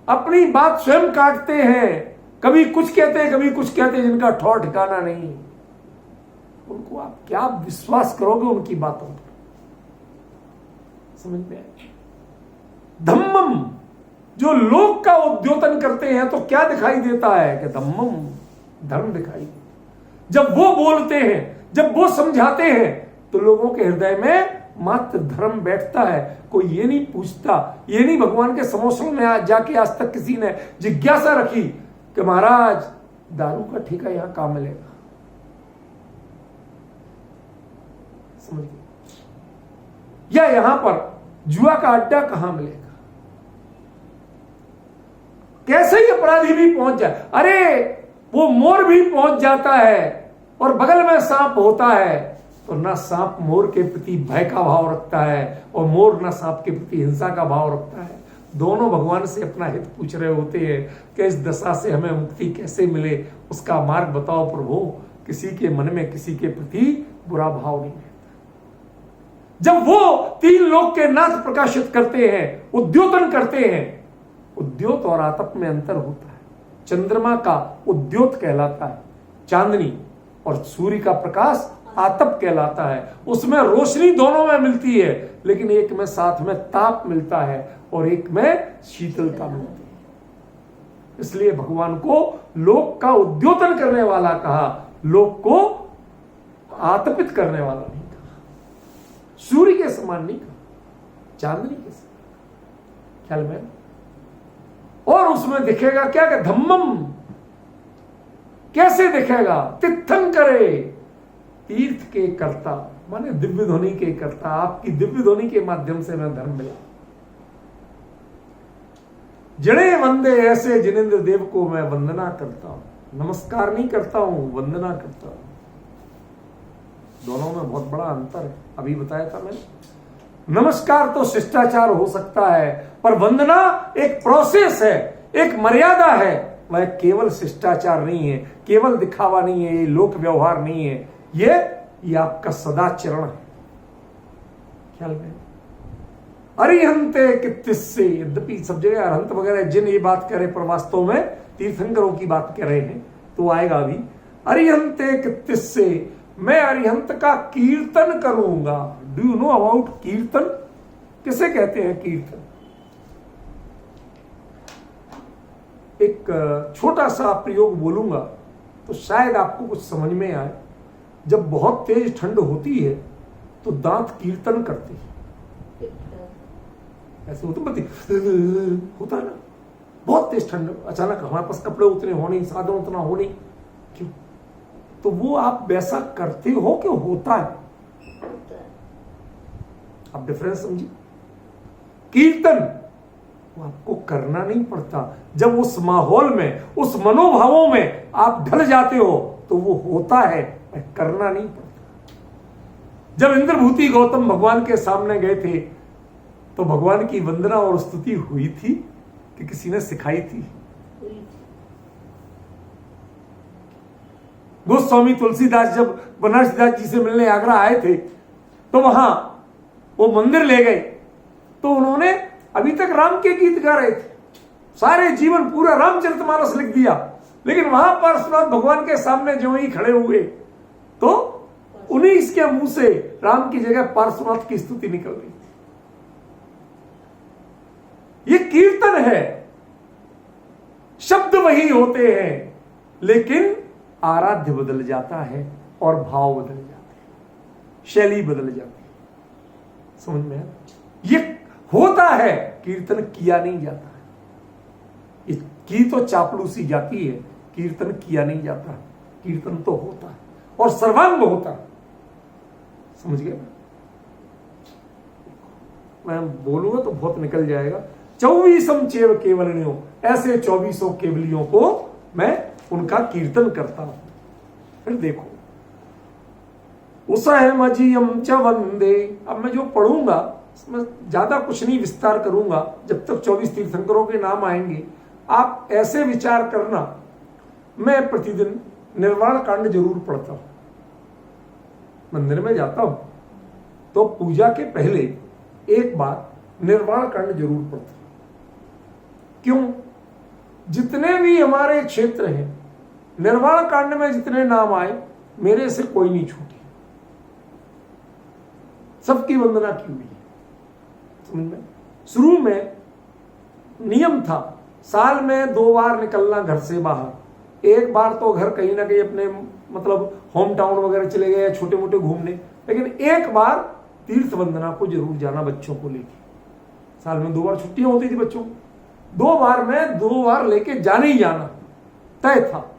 अपनी बात स्वयं काटते हैं, कभी कुछ कहते हैं कभी कुछ कहते हैं, जिनका ठौर ठिकाना नहीं, उनको आप क्या विश्वास करोगे उनकी बातों पर। समझ में आए? धम्मम जो लोक का उद्योतन करते हैं तो क्या दिखाई देता है कि धम्मम धर्म दिखाई देता। जब वो बोलते हैं, जब वो समझाते हैं तो लोगों के हृदय में मात्र धर्म बैठता है। कोई ये नहीं पूछता, ये नहीं भगवान के समोसों में आज जाके आज तक किसी ने जिज्ञासा रखी कि महाराज दारू का ठेका यहां कहां मिलेगा। समझ गए? या यहां पर जुआ का अड्डा कहां मिलेगा। कैसे ही अपराधी भी पहुंच जाए, अरे वो मोर भी पहुंच जाता है और बगल में सांप होता है तो ना सांप मोर के प्रति भय का भाव रखता है और मोर ना सांप के प्रति हिंसा का भाव रखता है। दोनों भगवान से अपना हित पूछ रहे होते हैं कि इस दशा से हमें मुक्ति कैसे मिले, उसका मार्ग बताओ प्रभु। किसी के मन में किसी के प्रति बुरा भाव नहीं रहता। जब वो 3 लोक के नाथ प्रकाशित करते हैं, उद्योतन करते हैं, उद्योत और आतप में अंतर होता है। चंद्रमा का उद्योत कहलाता है चांदनी, और सूर्य का प्रकाश आतप कहलाता है। उसमें रोशनी दोनों में मिलती है, लेकिन एक में साथ में ताप मिलता है और एक में शीतलता मिलती है। इसलिए भगवान को लोक का उद्योतन करने वाला कहा, लोक को आतपित करने वाला नहीं कहा। सूर्य के समान नहीं कहा, चांदनी के समान। ख्याल में? और उसमें दिखेगा क्या कि धम्मम कैसे दिखेगा? तीर्थंकरे, तीर्थ के कर्ता माने दिव्य ध्वनि के कर्ता। आपकी दिव्य ध्वनि के माध्यम से मैं धर्म मिला। जड़े वंदे ऐसे जिनेंद्र देव को मैं वंदना करता हूं, नमस्कार नहीं करता हूं, वंदना करता हूं। दोनों में बहुत बड़ा अंतर है, अभी बताया था मैंने। नमस्कार तो शिष्टाचार हो सकता है, पर वंदना एक प्रोसेस है, एक मर्यादा है। वह केवल शिष्टाचार नहीं है, केवल दिखावा नहीं है, ये लोक व्यवहार नहीं है, ये आपका सदाचरण है। ख्याल में अरिहंते कित्तिस्से, यद्यपि सब जगह अरहंत वगैरह जिन ये बात करे, पर वास्तव में तीर्थंकरों की बात कर रहे हैं, तो आएगा अभी। अरिहंते कित्तिस्से, मैं अरिहंत का कीर्तन करूंगा। डू यू नो अबाउट कीर्तन? किसे कहते हैं कीर्तन? एक छोटा सा प्रयोग बोलूंगा तो शायद आपको कुछ समझ में आए। जब बहुत तेज ठंड होती है तो दांत कीर्तन करते हैं, ऐसे होता है ना। बहुत तेज ठंड, अचानक हमारे पास कपड़े उतने हो नहीं, साधन उतना हो नहीं, क्यों? तो वो आप वैसा करते हो कि होता है? आप डिफरेंस समझिए। कीर्तन वो आपको करना नहीं पड़ता, जब उस माहौल में, उस मनोभावों में आप ढल जाते हो तो वो होता है, करना नहीं पड़ता। जब इंद्रभूति गौतम भगवान के सामने गए थे तो भगवान की वंदना और स्तुति हुई थी कि किसी ने सिखाई थी? गोस्वामी तुलसीदास जब बनारसीदास जी से मिलने आगरा आए थे तो वहां वो मंदिर ले गए, तो उन्होंने अभी तक राम के गीत गा रहे थे, सारे जीवन पूरा रामचरितमानस लिख दिया, लेकिन वहां पार्श्वनाथ भगवान के सामने जो ही खड़े हुए तो उन्हीं इसके मुंह से राम की जगह पार्श्वनाथ की स्तुति निकल रही थी। ये कीर्तन है, शब्द वही होते हैं, लेकिन आराध्य बदल जाता है और भाव बदल जाते हैं, शैली बदल जाती है। समझ में? ये होता है, कीर्तन किया नहीं जाता है। की तो चापलूसी जाती है, कीर्तन किया नहीं जाता। कीर्तन तो होता है और सर्वांग होता है। समझ गए? मैं बोलूंगा तो बहुत निकल जाएगा। 24 चेव केवलियों, ऐसे 24 केवलियों को मैं उनका कीर्तन करता हूं। फिर देखो, उसहमजियम च वंदे। अब मैं जो पढ़ूंगा इसमें ज्यादा कुछ नहीं विस्तार करूंगा, जब तक 24 तीर्थंकरों के नाम आएंगे आप ऐसे विचार करना। मैं प्रतिदिन निर्वाण कांड जरूर पढ़ता हूं, मंदिर में जाता हूं तो पूजा के पहले एक बार निर्वाण कांड जरूर पढ़ता हूं। क्यों? जितने भी हमारे क्षेत्र हैं, निर्वाण कांड में जितने नाम आए, मेरे से कोई नहीं छूटे, सबकी वंदना की हुई है। समझ में? शुरू में नियम था साल में 2 बार निकलना घर से बाहर। एक बार तो घर कहीं ना कहीं अपने मतलब होम टाउन वगैरह चले गए, छोटे मोटे घूमने, लेकिन एक बार तीर्थ वंदना को जरूर जाना बच्चों को लेके। साल में 2 बार छुट्टियां होती थी बच्चों, 2 बार में 2 बार लेके जाने ही जाना तय था।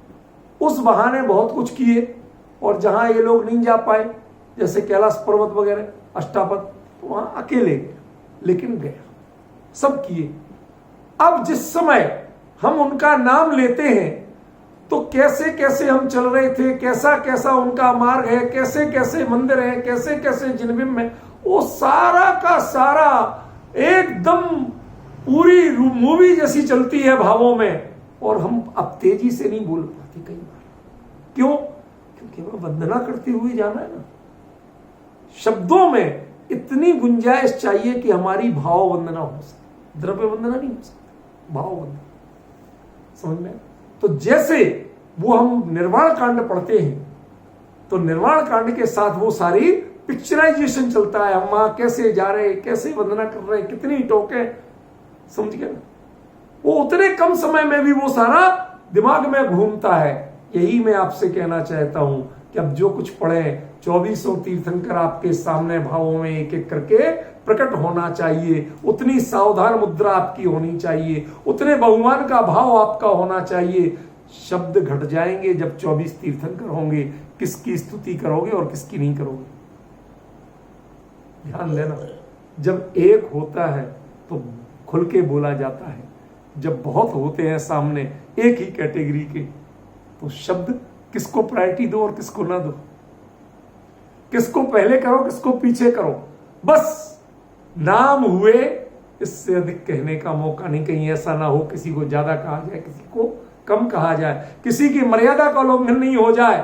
उस बहाने बहुत कुछ किए, और जहां ये लोग नहीं जा पाए जैसे कैलाश पर्वत वगैरह, अष्टापद, तो वहां अकेले गए, लेकिन गया, सब किए। अब जिस समय हम उनका नाम लेते हैं तो कैसे कैसे हम चल रहे थे, कैसा कैसा उनका मार्ग है, कैसे कैसे मंदिर है, कैसे कैसे जिनबिंब है, वो सारा का सारा एकदम पूरी मूवी जैसी चलती है भावों में, और हम अब तेजी से नहीं बोल पाते कई बार। क्यों? क्योंकि हमें वंदना करते हुए जाना है ना। शब्दों में इतनी गुंजाइश चाहिए कि हमारी भाव वंदना हो सके, द्रव्य वंदना नहीं हो सकती, भाव वंदना। समझ में? तो जैसे वो हम निर्वाण कांड पढ़ते हैं तो निर्वाण कांड के साथ वो सारी पिक्चराइजेशन चलता है, हम वहां कैसे जा रहे, कैसे वंदना कर रहे, कितनी टोके। समझ गए ना? वो उतने कम समय में भी वो सारा दिमाग में घूमता है। यही मैं आपसे कहना चाहता हूं कि अब जो कुछ पढ़े, 24 तीर्थंकर आपके सामने भावों में एक एक करके प्रकट होना चाहिए, उतनी सावधान मुद्रा आपकी होनी चाहिए, उतने बहुमान का भाव आपका होना चाहिए। शब्द घट जाएंगे जब 24 तीर्थंकर होंगे, किसकी स्तुति करोगे और किसकी नहीं करोगे। ध्यान देना, जब एक होता है तो खुल के बोला जाता है, जब बहुत होते हैं सामने एक ही कैटेगरी के, तो शब्द किसको प्रायोरिटी दो और किसको ना दो, किसको पहले करो किसको पीछे करो, बस नाम हुए, इससे अधिक कहने का मौका नहीं। कहीं ऐसा ना हो किसी को ज्यादा कहा जाए, किसी को कम कहा जाए, किसी की मर्यादा का उल्लंघन नहीं हो जाए।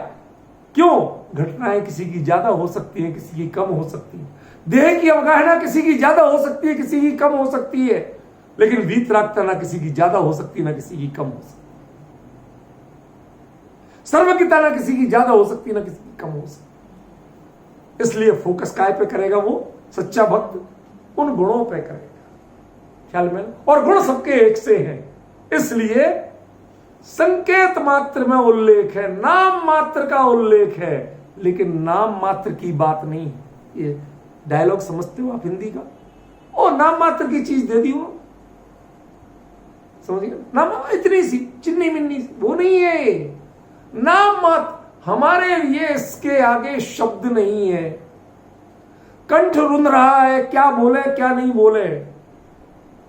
क्यों? घटनाएं किसी की ज्यादा हो सकती है, किसी की कम हो सकती है। देह की अवगाहना किसी की ज्यादा हो सकती है, किसी की कम हो सकती है, लेकिन वीतरागता ना किसी की ज्यादा हो सकती, ना किसी की कम हो सकती। सर्वज्ञता ना किसी की ज्यादा हो सकती, ना किसी की कम हो सकती। इसलिए फोकस काय पे करेगा? वो सच्चा भक्त उन गुणों पे करेगा। ख्याल में? और गुण सबके एक से हैं, इसलिए संकेत मात्र में उल्लेख है, नाम मात्र का उल्लेख है, लेकिन नाम मात्र की बात नहीं है। ये डायलॉग समझते हो आप हिंदी का? ओ नाम मात्र की चीज दे दी वो, समझिए? नाम इतनी सी चिन्नी मिन्नी वो नहीं है। नाम मात्र हमारे लिए इसके आगे शब्द नहीं है। कंठ रुंध रहा है, क्या बोले क्या नहीं बोले,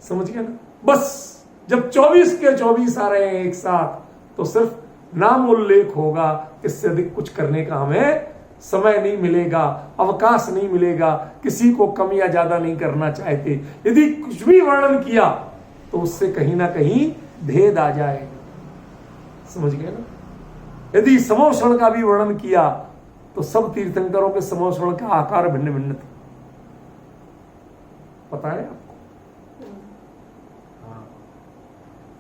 समझ गया ना? बस जब 24 के 24 आ रहे हैं एक साथ, तो सिर्फ नाम उल्लेख होगा। इससे अधिक कुछ करने का हमें समय नहीं मिलेगा, अवकाश नहीं मिलेगा। किसी को कम या ज्यादा नहीं करना चाहते। यदि कुछ भी वर्णन किया तो उससे कहीं ना कहीं भेद आ जाएगा, समझ गए ना? यदि समोषण का भी वर्णन किया तो सब तीर्थंकरों के समोषण का आकार भिन्न भिन्न था, पता है आपको?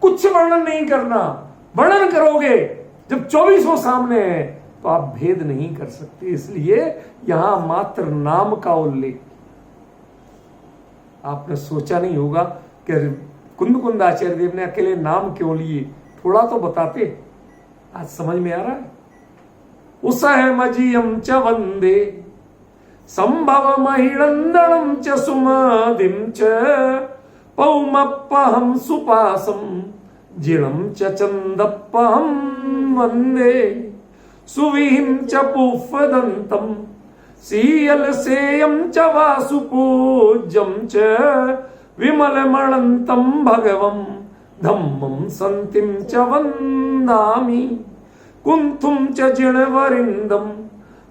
कुछ वर्णन नहीं करना। वर्णन करोगे जब 24 सामने है तो आप भेद नहीं कर सकते। इसलिए यहां मात्र नाम का उल्लेख। आपने सोचा नहीं होगा कि कुंद आचार्य देव ने अकेले नाम क्यों लिए, थोड़ा तो बताते। आज समझ में आ रहा है? उसहमजियम च वंदे संभव महिड़ंदणम च सुमदिम च पौमप्पहं सुपासम जिणं च चंदप्पहं वंदे सुविहिं च पुष्पदंतं सीयलसेयं च वासुपूज्यं च विमलमणन्तं भगवं धम्मं संतिं च वन्दामि कुंथुं च जिणवरिन्दं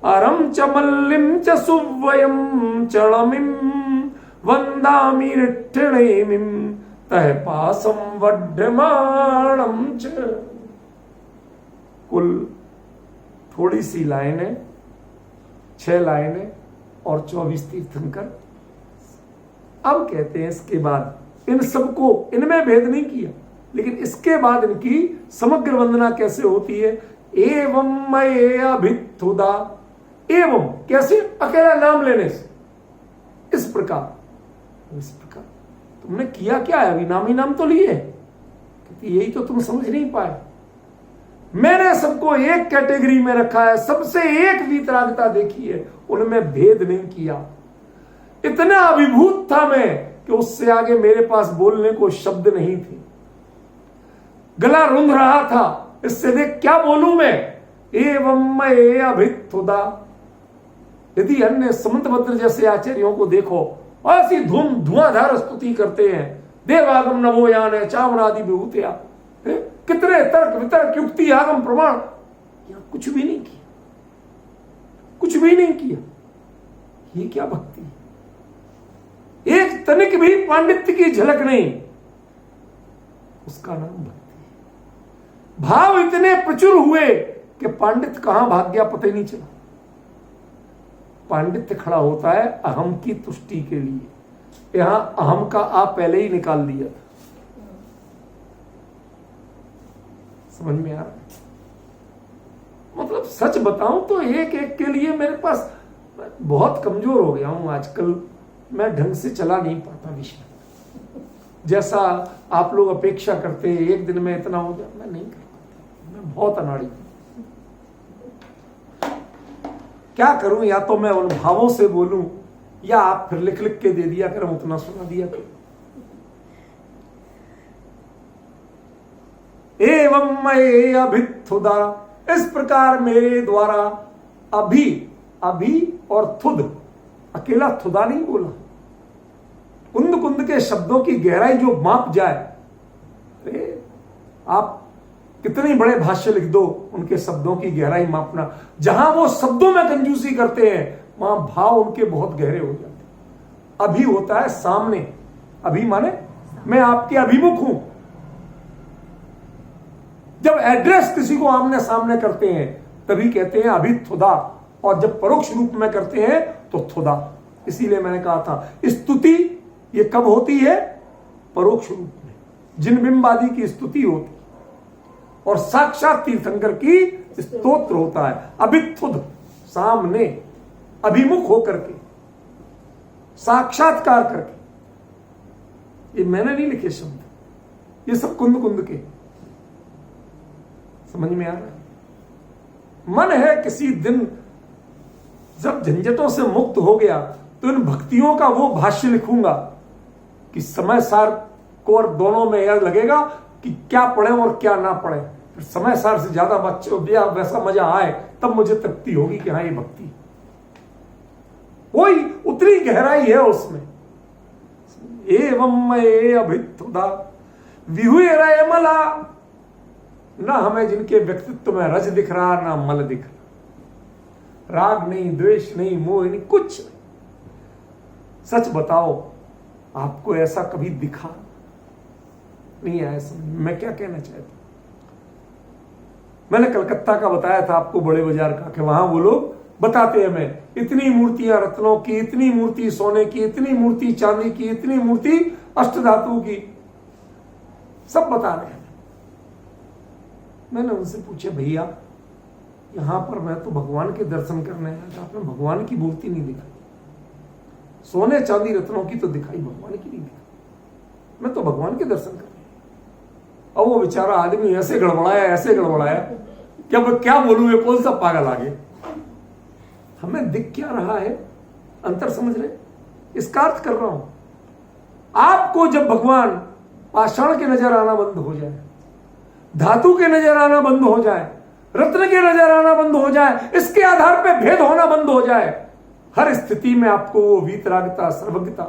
अरं च मल्लिं च सुव्वयं चलमिं वन्दामि रिट्ठणेमिं तह पासं वड्ढमाणं च। कुल थोड़ी सी लाइनें, 6 लाइनें और 24 तीर्थंकर। अब कहते हैं इसके बाद इन सबको, इनमें भेद नहीं किया, लेकिन इसके बाद इनकी समग्र वंदना कैसे होती है? एवं मये अभिथुदा। एवं कैसे? अकेला नाम लेने से। इस प्रकार तुमने किया क्या है? अभी नाम ही नाम तो लिए, यही तो तुम समझ नहीं पाए। मैंने सबको एक कैटेगरी में रखा है, सबसे एक वीतरागता देखी है, उनमें भेद नहीं किया। इतना अभिभूत था मैं कि उससे आगे मेरे पास बोलने को शब्द नहीं थे। गला रुंध रहा था, इससे देख क्या बोलूं मैं? एवं मैं अभिथुदा। यदि अन्य समंतभद्र जैसे आचार्यों को देखो, ऐसी धुआंधार स्तुति करते हैं, देवागम नवो यान है, चावनादि विभूतिया, कितने तर्क वितर्क युक्ति आगम प्रमाण, यहां कुछ भी नहीं किया, कुछ भी नहीं किया। ये क्या भक्ति? एक तनिक भी पांडित्य की झलक नहीं, उसका नाम भक्ति। भाव इतने प्रचुर हुए कि पांडित्य कहां भाग गया पता ही नहीं चला। पांडित्य खड़ा होता है अहम की तुष्टि के लिए। यहां अहम का आप पहले ही निकाल दिया था। समझ में आ रहा है? मतलब सच बताऊं तो एक एक के लिए मेरे पास बहुत कमजोर हो गया हूं आजकल। मैं ढंग से चला नहीं पाता विषय, जैसा आप लोग अपेक्षा करते हैं एक दिन में इतना हो जाए, मैं नहीं कर पाता। मैं बहुत अनाड़ी हूं। क्या करूं? या तो मैं उन भावों से बोलूं, या आप फिर लिख लिख के दे दिया कर, उतना सुना दिया कर। एवं मैं अभिथुदा। इस प्रकार मेरे द्वारा अभी, अभी और थुद, अकेला थुदा नहीं बोला। कुंद कुंद के शब्दों की गहराई जो माप जाए, अरे आप कितने बड़े भाष्य लिख दो, उनके शब्दों की गहराई मापना। जहां वो शब्दों में कंजूसी करते हैं, वहां भाव उनके बहुत गहरे हो जाते हैं। अभी होता है सामने। अभी माने मैं आपके अभिमुख हूं। जब एड्रेस किसी को आमने सामने करते हैं तभी कहते हैं अभिथुदा, और जब परोक्ष रूप में करते हैं तो थुदा। इसीलिए मैंने कहा था स्तुति ये कब होती है? परोक्ष रूप में, जिन बिंबादि की स्तुति होती, और साक्षात तीर्थंकर की स्तोत्र होता है। अभिथुद सामने, अभिमुख होकर के, साक्षात्कार करके। ये मैंने नहीं लिखे शब्द, ये सब कुंद कुंद के। समझ में आ रहा है? मन है किसी दिन जब झंझटों से मुक्त हो गया तो इन भक्तियों का वो भाष्य लिखूंगा कि समय सार को, और दोनों में यह लगेगा कि क्या पढ़े और क्या ना पढ़े। फिर समय सार से ज्यादा बच्चों वैसा मजा आए तब मुझे तृप्ति होगी कि हाँ ये भक्ति, वही उतनी गहराई है उसमें। एवं मैं अभिथुदा विहुए रहे मला, ना हमें जिनके व्यक्तित्व में रज दिख रहा ना मल दिख रहा, राग नहीं, द्वेष नहीं, मोह नहीं, कुछ नहीं। सच बताओ, आपको ऐसा कभी दिखा नहीं आया समझ? मैं क्या कहना चाहता, मैंने कलकत्ता का बताया था आपको, बड़े बाजार का, कि वहां वो लोग बताते हैं मैं इतनी मूर्तियां रत्नों की, इतनी मूर्ति सोने की, इतनी मूर्ति चांदी की, इतनी मूर्ति अष्टधातु की, सब बता रहे हैं। मैंने उनसे पूछा भैया यहां पर मैं तो भगवान के दर्शन करने आया था, आपने भगवान की मूर्ति नहीं दिखाई, सोने चांदी रत्नों की तो दिखाई, भगवान की नहीं दिखाई। मैं तो भगवान के दर्शन करने। अब वो बेचारा आदमी ऐसे गड़बड़ाया क्या मैं क्या बोलूं, ये कौन सा पागल आ गया। हमें दिख क्या रहा है, अंतर समझ रहे? इसका अर्थ कर रहा हूं, आपको जब भगवान पाषाण के नजर आना बंद हो जाए, धातु के नजर आना बंद हो जाए, रत्न के नजर आना बंद हो जाए, इसके आधार पे भेद होना बंद हो जाए, हर स्थिति में आपको वो वीतरागता, सर्वज्ञता,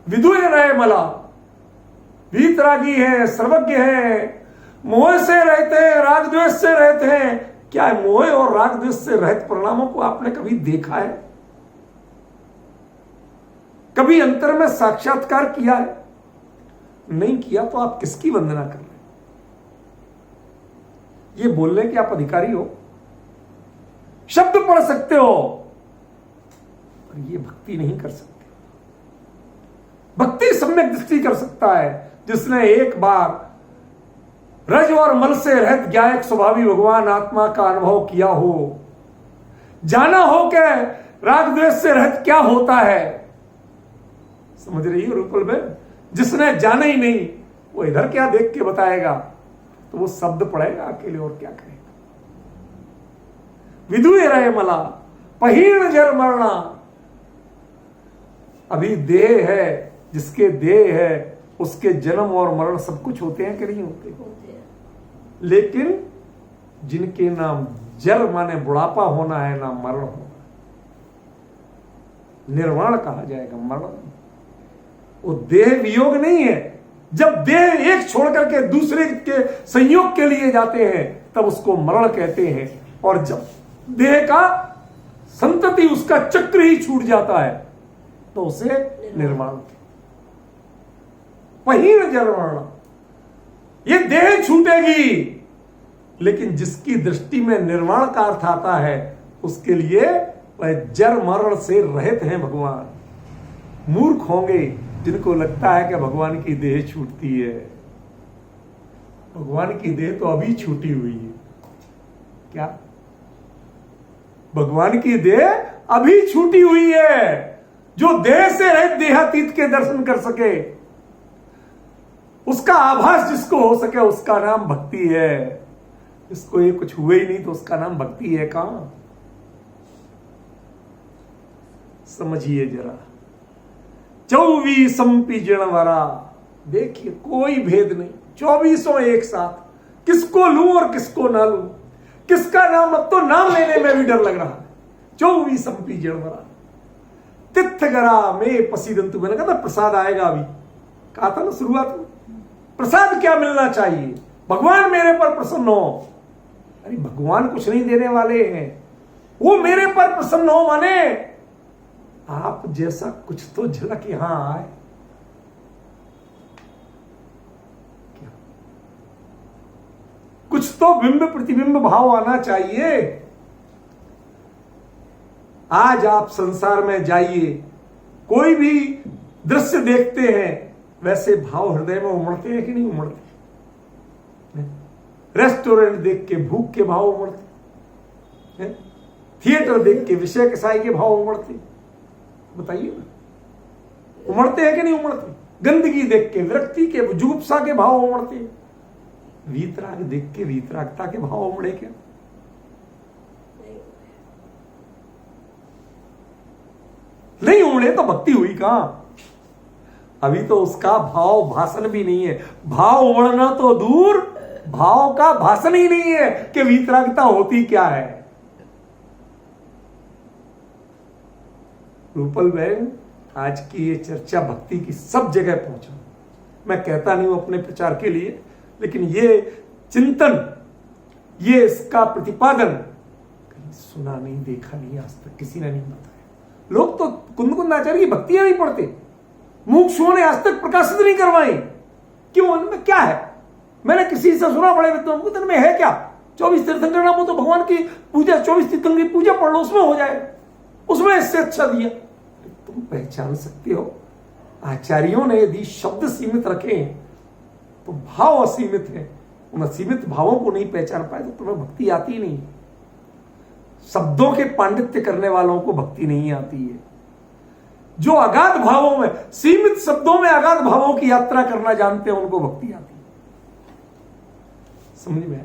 विदुए रहे मला, वीतरागी है, सर्वज्ञ है, मोह से रहते हैं, राग द्वेष से रहते हैं। क्या मोह और राग द्वेष से रहित परिणामों को आपने कभी देखा है? कभी अंतर में साक्षात्कार किया है? नहीं किया तो आप किसकी वंदना कर रहे हैं? ये बोलने के आप अधिकारी हो, शब्द पढ़ सकते हो, पर ये भक्ति नहीं कर सकते। भक्ति सम्यक दृष्टि कर सकता है जिसने एक बार रज और मल से रहित ज्ञायक स्वभावी भगवान आत्मा का अनुभव किया हो, जाना हो कि राग द्वेष से रहित क्या होता है। समझ रही हो रूपल बहन? जिसने जाना ही नहीं वो इधर क्या देख के बताएगा, तो वो शब्द पढ़ेगा अकेले और क्या करेगा। विदुए रहे मला पहीण जर मरना, अभी देह है, जिसके देह है उसके जन्म और मरण सब कुछ होते हैं कि नहीं होते? लेकिन जिनके नाम जर माने बुढ़ापा होना है, ना मरण होना, निर्वाण कहा जाएगा, मरण। वो देह वियोग नहीं है। जब देह एक छोड़ करके दूसरे के संयोग के लिए जाते हैं तब उसको मरण कहते हैं, और जब देह का संतति, उसका चक्र ही छूट जाता है तो उसे निर्वाण। पहीण जरवाण, ये देह छूटेगी, लेकिन जिसकी दृष्टि में निर्वाण का अर्थ आता है उसके लिए वह जर मरण से रहित हैं भगवान। मूर्ख होंगे जिनको लगता है कि भगवान की देह छूटती है। भगवान की देह तो अभी छूटी हुई है। क्या? भगवान की देह अभी छूटी हुई है। जो देह से रहित देहातीत के दर्शन कर सके, उसका आभास जिसको हो सके, उसका नाम भक्ति है। जिसको ये कुछ हुए ही नहीं तो उसका नाम भक्ति है कहां? समझिए जरा। 24 जनवरा, देखिए कोई भेद नहीं, 24 एक साथ। किसको लूं और किसको ना लूं, किसका नाम, अब तो नाम लेने में भी डर लग रहा है। 24 जनवरा तिथगरा में पसीदंतु, मैंने कहा था प्रसाद आएगा, अभी कहा था ना शुरुआत में। प्रसाद क्या मिलना चाहिए? भगवान मेरे पर प्रसन्न हो। अरे भगवान कुछ नहीं देने वाले हैं, वो मेरे पर प्रसन्न हो माने आप जैसा कुछ तो झलक यहां आए। क्या कुछ तो बिंब प्रतिबिंब भाव आना चाहिए। आज आप संसार में जाइए, कोई भी दृश्य देखते हैं, वैसे भाव हृदय में उमड़ते हैं कि नहीं उमड़ते? रेस्टोरेंट देख के भूख के भाव उमड़ते, थिएटर देख के विषय कसाई के भाव उमड़ते, बताइए ना, उमड़ते हैं कि नहीं उमड़ते? गंदगी देख के विरक्ति के जुगुप्सा के भाव उमड़ते, वीतराग देख के वीतरागता के भाव उमड़े क्या? नहीं उमड़े तो भक्ति हुई कहां? अभी तो उसका भाव भाषण भी नहीं है। भाव उमड़ना तो दूर, भाव का भाषण ही नहीं है कि वीतरागता होती क्या है। रूपल बहन, आज की ये चर्चा भक्ति की सब जगह पहुंचा। मैं कहता नहीं हूं अपने प्रचार के लिए, लेकिन ये चिंतन, ये इसका प्रतिपादन कहीं सुना नहीं, देखा नहीं, आज तक किसी ने नहीं बताया। लोग तो कुंद कुंद आचार्य की भक्तियां नहीं पढ़ते, मुमुक्षुओं ने आज तक प्रकाशित नहीं करवाई। क्यों? उनमें क्या है? मैंने किसी से सुना, बड़े विद्वान को, उनमें है क्या? 24 तीर्थंकर नाम, तो भगवान की पूजा, 24 तीर्थंकर की पूजा पढ़ लो, उसमें हो जाए, उसमें इससे अच्छा दिया। तुम पहचान सकते हो? आचार्यों ने यदि शब्द सीमित रखे तो भाव असीमित है। उन असीमित भावों को नहीं पहचान पाए तो तुम्हें भक्ति आती नहीं। शब्दों के पांडित्य करने वालों को भक्ति नहीं आती है। जो अगाध भावों में, सीमित शब्दों में अगाध भावों की यात्रा करना जानते हैं, उनको भक्ति आती है। समझ में?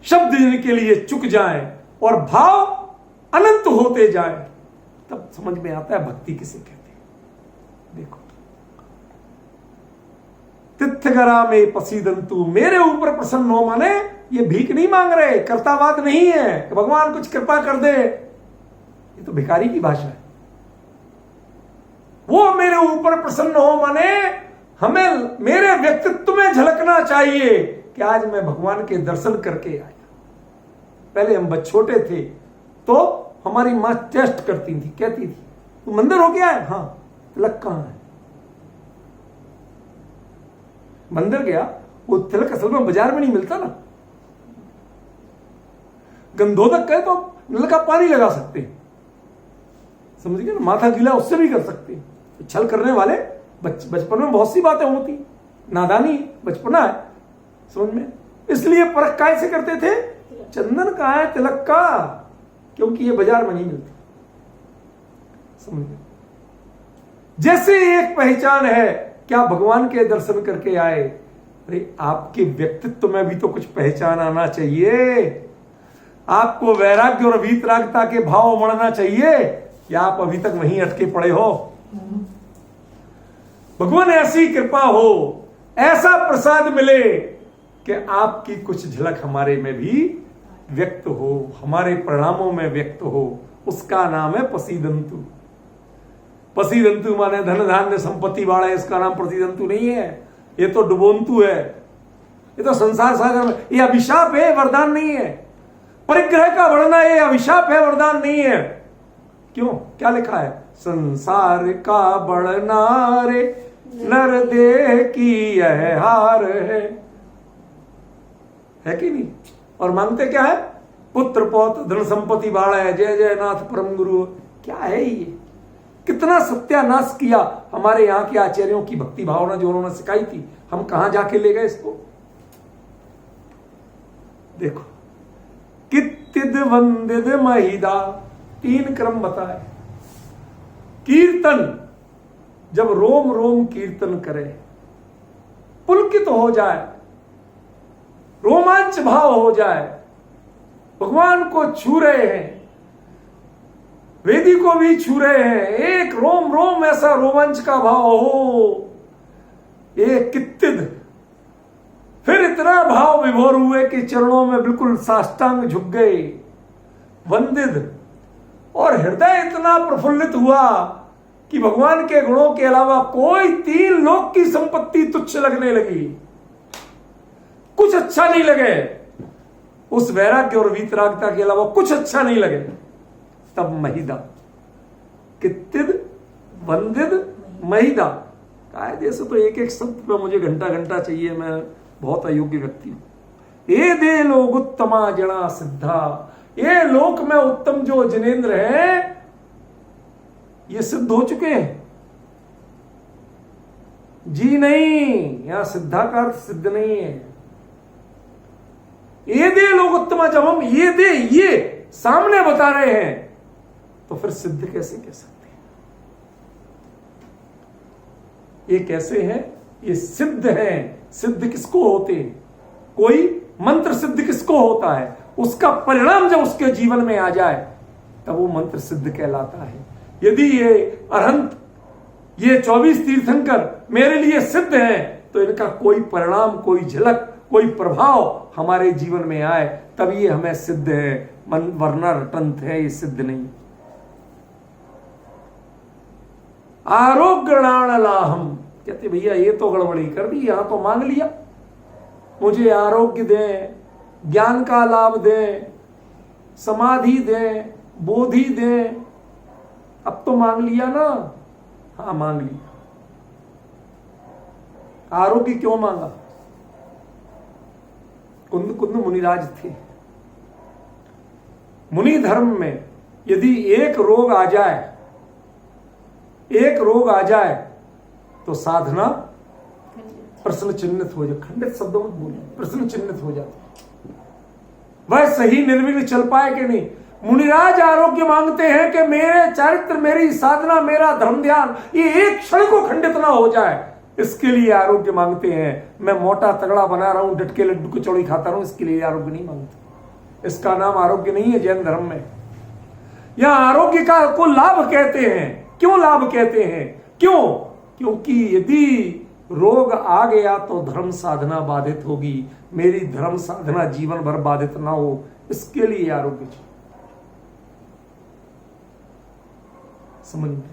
शब्द जिनके लिए चुक जाएं और भाव अनंत होते जाएं, तब समझ में आता है भक्ति किसे कहते हैं। देखो, तिथगरा में पसीदंतु, मेरे ऊपर प्रसन्न हो, माने ये भीख नहीं मांग रहे, कर्तावाद नहीं है कि भगवान कुछ कृपा कर दे, ये तो भिखारी की भाषा है। वो मेरे ऊपर प्रसन्न हो माने हमें मेरे व्यक्तित्व में झलकना चाहिए कि आज मैं भगवान के दर्शन करके आया। पहले हम छोटे थे तो हमारी मां टेस्ट करती थी, कहती थी तू मंदिर हो गया है? हाँ। तिलक कहां है? मंदिर गया, वो तिलक असल में बाजार में नहीं मिलता ना। गंधोदक कहे तो नल का पानी लगा सकते हैं, समझ गए ना, माथा गीला उससे भी कर सकते हैं। तो छल करने वाले बचपन में बहुत सी बातें होती, नादानी बचपना है, समझ में। इसलिए परख काय से करते थे? चंदन कहां है, तिलक का, क्योंकि ये बाजार में नहीं मिलता, समझ गए। जैसे एक पहचान है, क्या भगवान के दर्शन करके आए, अरे आपके व्यक्तित्व में भी तो कुछ पहचान आना चाहिए। आपको वैराग्य और वीतरागता के भाव उमड़ना चाहिए, या आप अभी तक वहीं अटके पड़े हो? भगवान ऐसी कृपा हो, ऐसा प्रसाद मिले कि आपकी कुछ झलक हमारे में भी व्यक्त हो, हमारे परिणामों में व्यक्त हो। उसका नाम है पसीदंतु। पसीदंतु माने धन धान्य संपत्ति वाला, इसका नाम पसीदंतु नहीं है, ये तो डुबोंतु है, ये तो संसार सागर में, ये अभिशाप है, वरदान नहीं है। परिग्रह का बढ़ना ये अभिशाप है, वरदान नहीं है। क्यों? क्या लिखा है? संसार का बढ़ना रे नर देह की यह हार है कि नहीं? और मांगते क्या है? पुत्र पौत्र धन संपत्ति बाढ़ है, जय जय नाथ परम गुरु। क्या है ये? कितना सत्यानाश किया हमारे यहां के आचार्यों की भक्ति भावना जो उन्होंने सिखाई थी, हम कहां जाके ले गए इसको? देखो, कित्तिद वंदिद महिदा, 3 क्रम बताए। कीर्तन, जब रोम रोम कीर्तन करे, पुलकित हो जाए, रोमांच भाव हो जाए, भगवान को छू रहे हैं, वेदी को भी छू रहे हैं, एक रोम रोम ऐसा रोमांच का भाव हो, एक कित्तिद, फिर इतना भाव विभोर हुए कि चरणों में बिल्कुल साष्टांग झुक गए, वंदिद, और हृदय इतना प्रफुल्लित हुआ कि भगवान के गुणों के अलावा कोई 3 लोक की संपत्ति तुच्छ लगने लगी, कुछ अच्छा नहीं लगे। उस वैराग्य और वीतरागता के अलावा कुछ अच्छा नहीं लगे। तब महिदा, कित्तिद वंदिद महिदा। कायदे से तो एक एक शब्द पे मुझे घंटा घंटा चाहिए, मैं बहुत अयोग्य व्यक्ति हूं। ये दे लोग उत्तमा जड़ा सिद्धा, ये लोक में उत्तम जो जिनेंद्र हैं ये सिद्ध हो चुके हैं। जी नहीं, यहां सिद्धा का अर्थ सिद्ध नहीं है। ये दे लोग उत्तमा, जब हम ये दे ये सामने बता रहे हैं तो फिर सिद्ध कैसे कह सकते हैं? ये कैसे हैं? ये सिद्ध हैं। सिद्ध किसको होते हैं? कोई मंत्र सिद्ध किसको होता है? उसका परिणाम जब उसके जीवन में आ जाए तब वो मंत्र सिद्ध कहलाता है। यदि ये अरहंत, ये 24 तीर्थंकर मेरे लिए सिद्ध हैं तो इनका कोई परिणाम, कोई झलक, कोई प्रभाव हमारे जीवन में आए तब ये हमें सिद्ध है, वरना रटंत है, ये सिद्ध नहीं। आरोग्यणाण लाहम, कहते भैया ये तो गड़बड़ी कर दी, यहां तो मांग लिया मुझे आरोग्य दें, ज्ञान का लाभ दें, समाधि दें, बोधि दें, अब तो मांग लिया ना। हाँ मांग लिया। आरोग्य क्यों मांगा? कुंद कुंद मुनिराज थे। मुनि धर्म में यदि एक रोग आ जाए, एक रोग आ जाए तो साधना प्रश्न चिन्हित हो जाए। खंडित शब्दों में बोले, प्रश्न चिन्हित हो जाती। वह सही निर्विघ्न चल पाए कि नहीं। मुनिराज आरोग्य मांगते हैं कि मेरे चरित्र, मेरी साधना, मेरा धर्म ध्यान ये एक क्षण को खंडित ना हो जाए, इसके लिए आरोग्य मांगते हैं। मैं मोटा तगड़ा बना रहा हूं, डट के लड्डू को चौड़ी खाता रहूं, इसके लिए आरोग्य नहीं मांगते। इसका नाम आरोग्य नहीं है जैन धर्म में। यहां आरोग्य का को लाभ कहते हैं। क्यों लाभ कहते हैं? क्यों? क्योंकि यदि रोग आ गया तो धर्म साधना बाधित होगी। मेरी धर्म साधना जीवन भर बाधित ना हो, इसके लिए आरोग्य चाहिए। समझ में?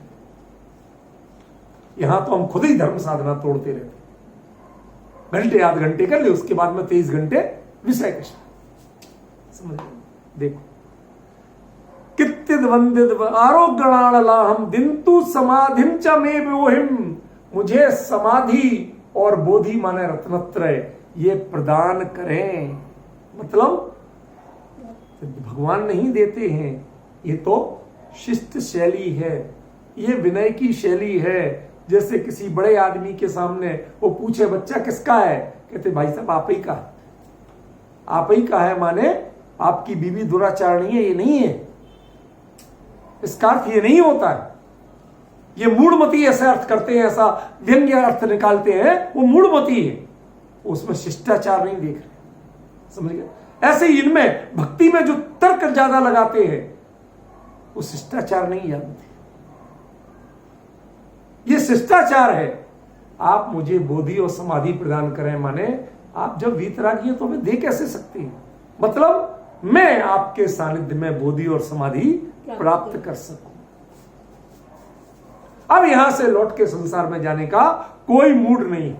यहां तो हम खुद ही धर्म साधना तोड़ते रहते, घंटे आध घंटे कर ले, उसके बाद में 23 घंटे विषय कृष्ण। समझ? देखो, कित्तिद वंदित आरोग्यणाम दिंतु समाधिम च मे व्योहिम, मुझे समाधि और बोधि माने रत्नत्रय ये प्रदान करें। मतलब भगवान नहीं देते हैं, ये तो शिष्ट शैली है, ये विनय की शैली है। जैसे किसी बड़े आदमी के सामने वो पूछे बच्चा किसका है, कहते भाई साहब आप ही का है। आप ही का है माने आपकी बीवी दुराचारणी है, ये नहीं है। इसका अर्थ ये नहीं होता है। ये मूढ़मती ऐसा अर्थ करते हैं, ऐसा व्यंग्य अर्थ निकालते हैं, वो मूढ़मती है, उसमें शिष्टाचार नहीं देख रहे। समझ गए? ऐसे ही इनमें भक्ति में जो तर्क ज्यादा लगाते हैं वो शिष्टाचार नहीं जानते। ये शिष्टाचार है। आप मुझे बोधि और समाधि प्रदान करें माने आप जब वीतरागी हैं तो हमें दे कैसे सकते हैं? मतलब मैं आपके सानिध्य में बोधि और समाधि प्राप्त कर सकूं। अब यहां से लौट के संसार में जाने का कोई मूड नहीं,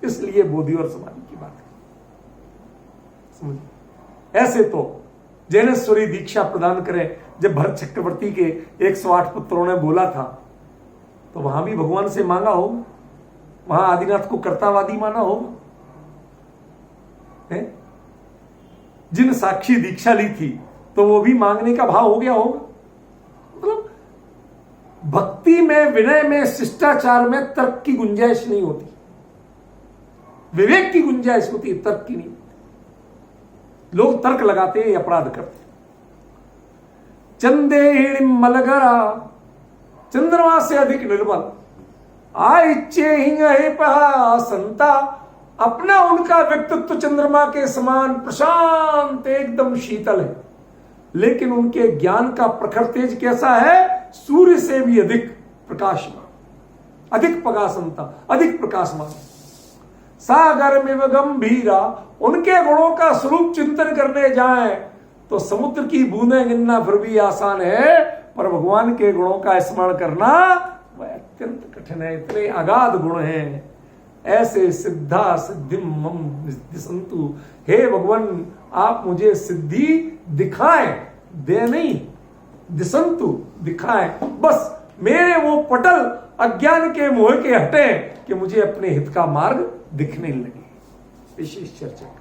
इसलिए बोधि और समाधि की बात है। समझिए? ऐसे तो जैनेश्वरी दीक्षा प्रदान करें, जब भरत चक्रवर्ती के 108 पुत्रों ने बोला था तो वहां भी भगवान से मांगा होगा, वहां आदिनाथ को कर्तावादी माना होगा। जिन साक्षी दीक्षा ली थी तो वो भी मांगने का भाव हो गया होगा। मतलब भक्ति में, विनय में, शिष्टाचार में तर्क की गुंजाइश नहीं होती, विवेक की गुंजाइश होती है, तर्क की नहीं। लोग तर्क लगाते हैं, अपराध करते। चंदे मलगरा, चंद्रमा से अधिक निर्मल, आइच्छे हिंग संता, अपना उनका व्यक्तित्व चंद्रमा के समान प्रशांत एकदम शीतल है, लेकिन उनके ज्ञान का प्रखर तेज कैसा है? सूर्य से भी अधिक प्रकाशमान, अधिक प्रकाशनता, अधिक प्रकाशमान। सागर में गंभीरा, उनके गुणों का स्वरूप चिंतन करने जाएं तो समुद्र की बूंदें गिनना फिर भी आसान है, पर भगवान के गुणों का स्मरण करना वह अत्यंत कठिन है। इतने अगाध गुण हैं। ऐसे सिद्धा सिद्धिम मम दिसंतु, हे भगवान आप मुझे सिद्धि दिखाएं, दे नहीं, दिशंतु दिखाए, बस मेरे वो पटल अज्ञान के मोह के हटे कि मुझे अपने हित का मार्ग दिखने लगे। विशेष चर्चा।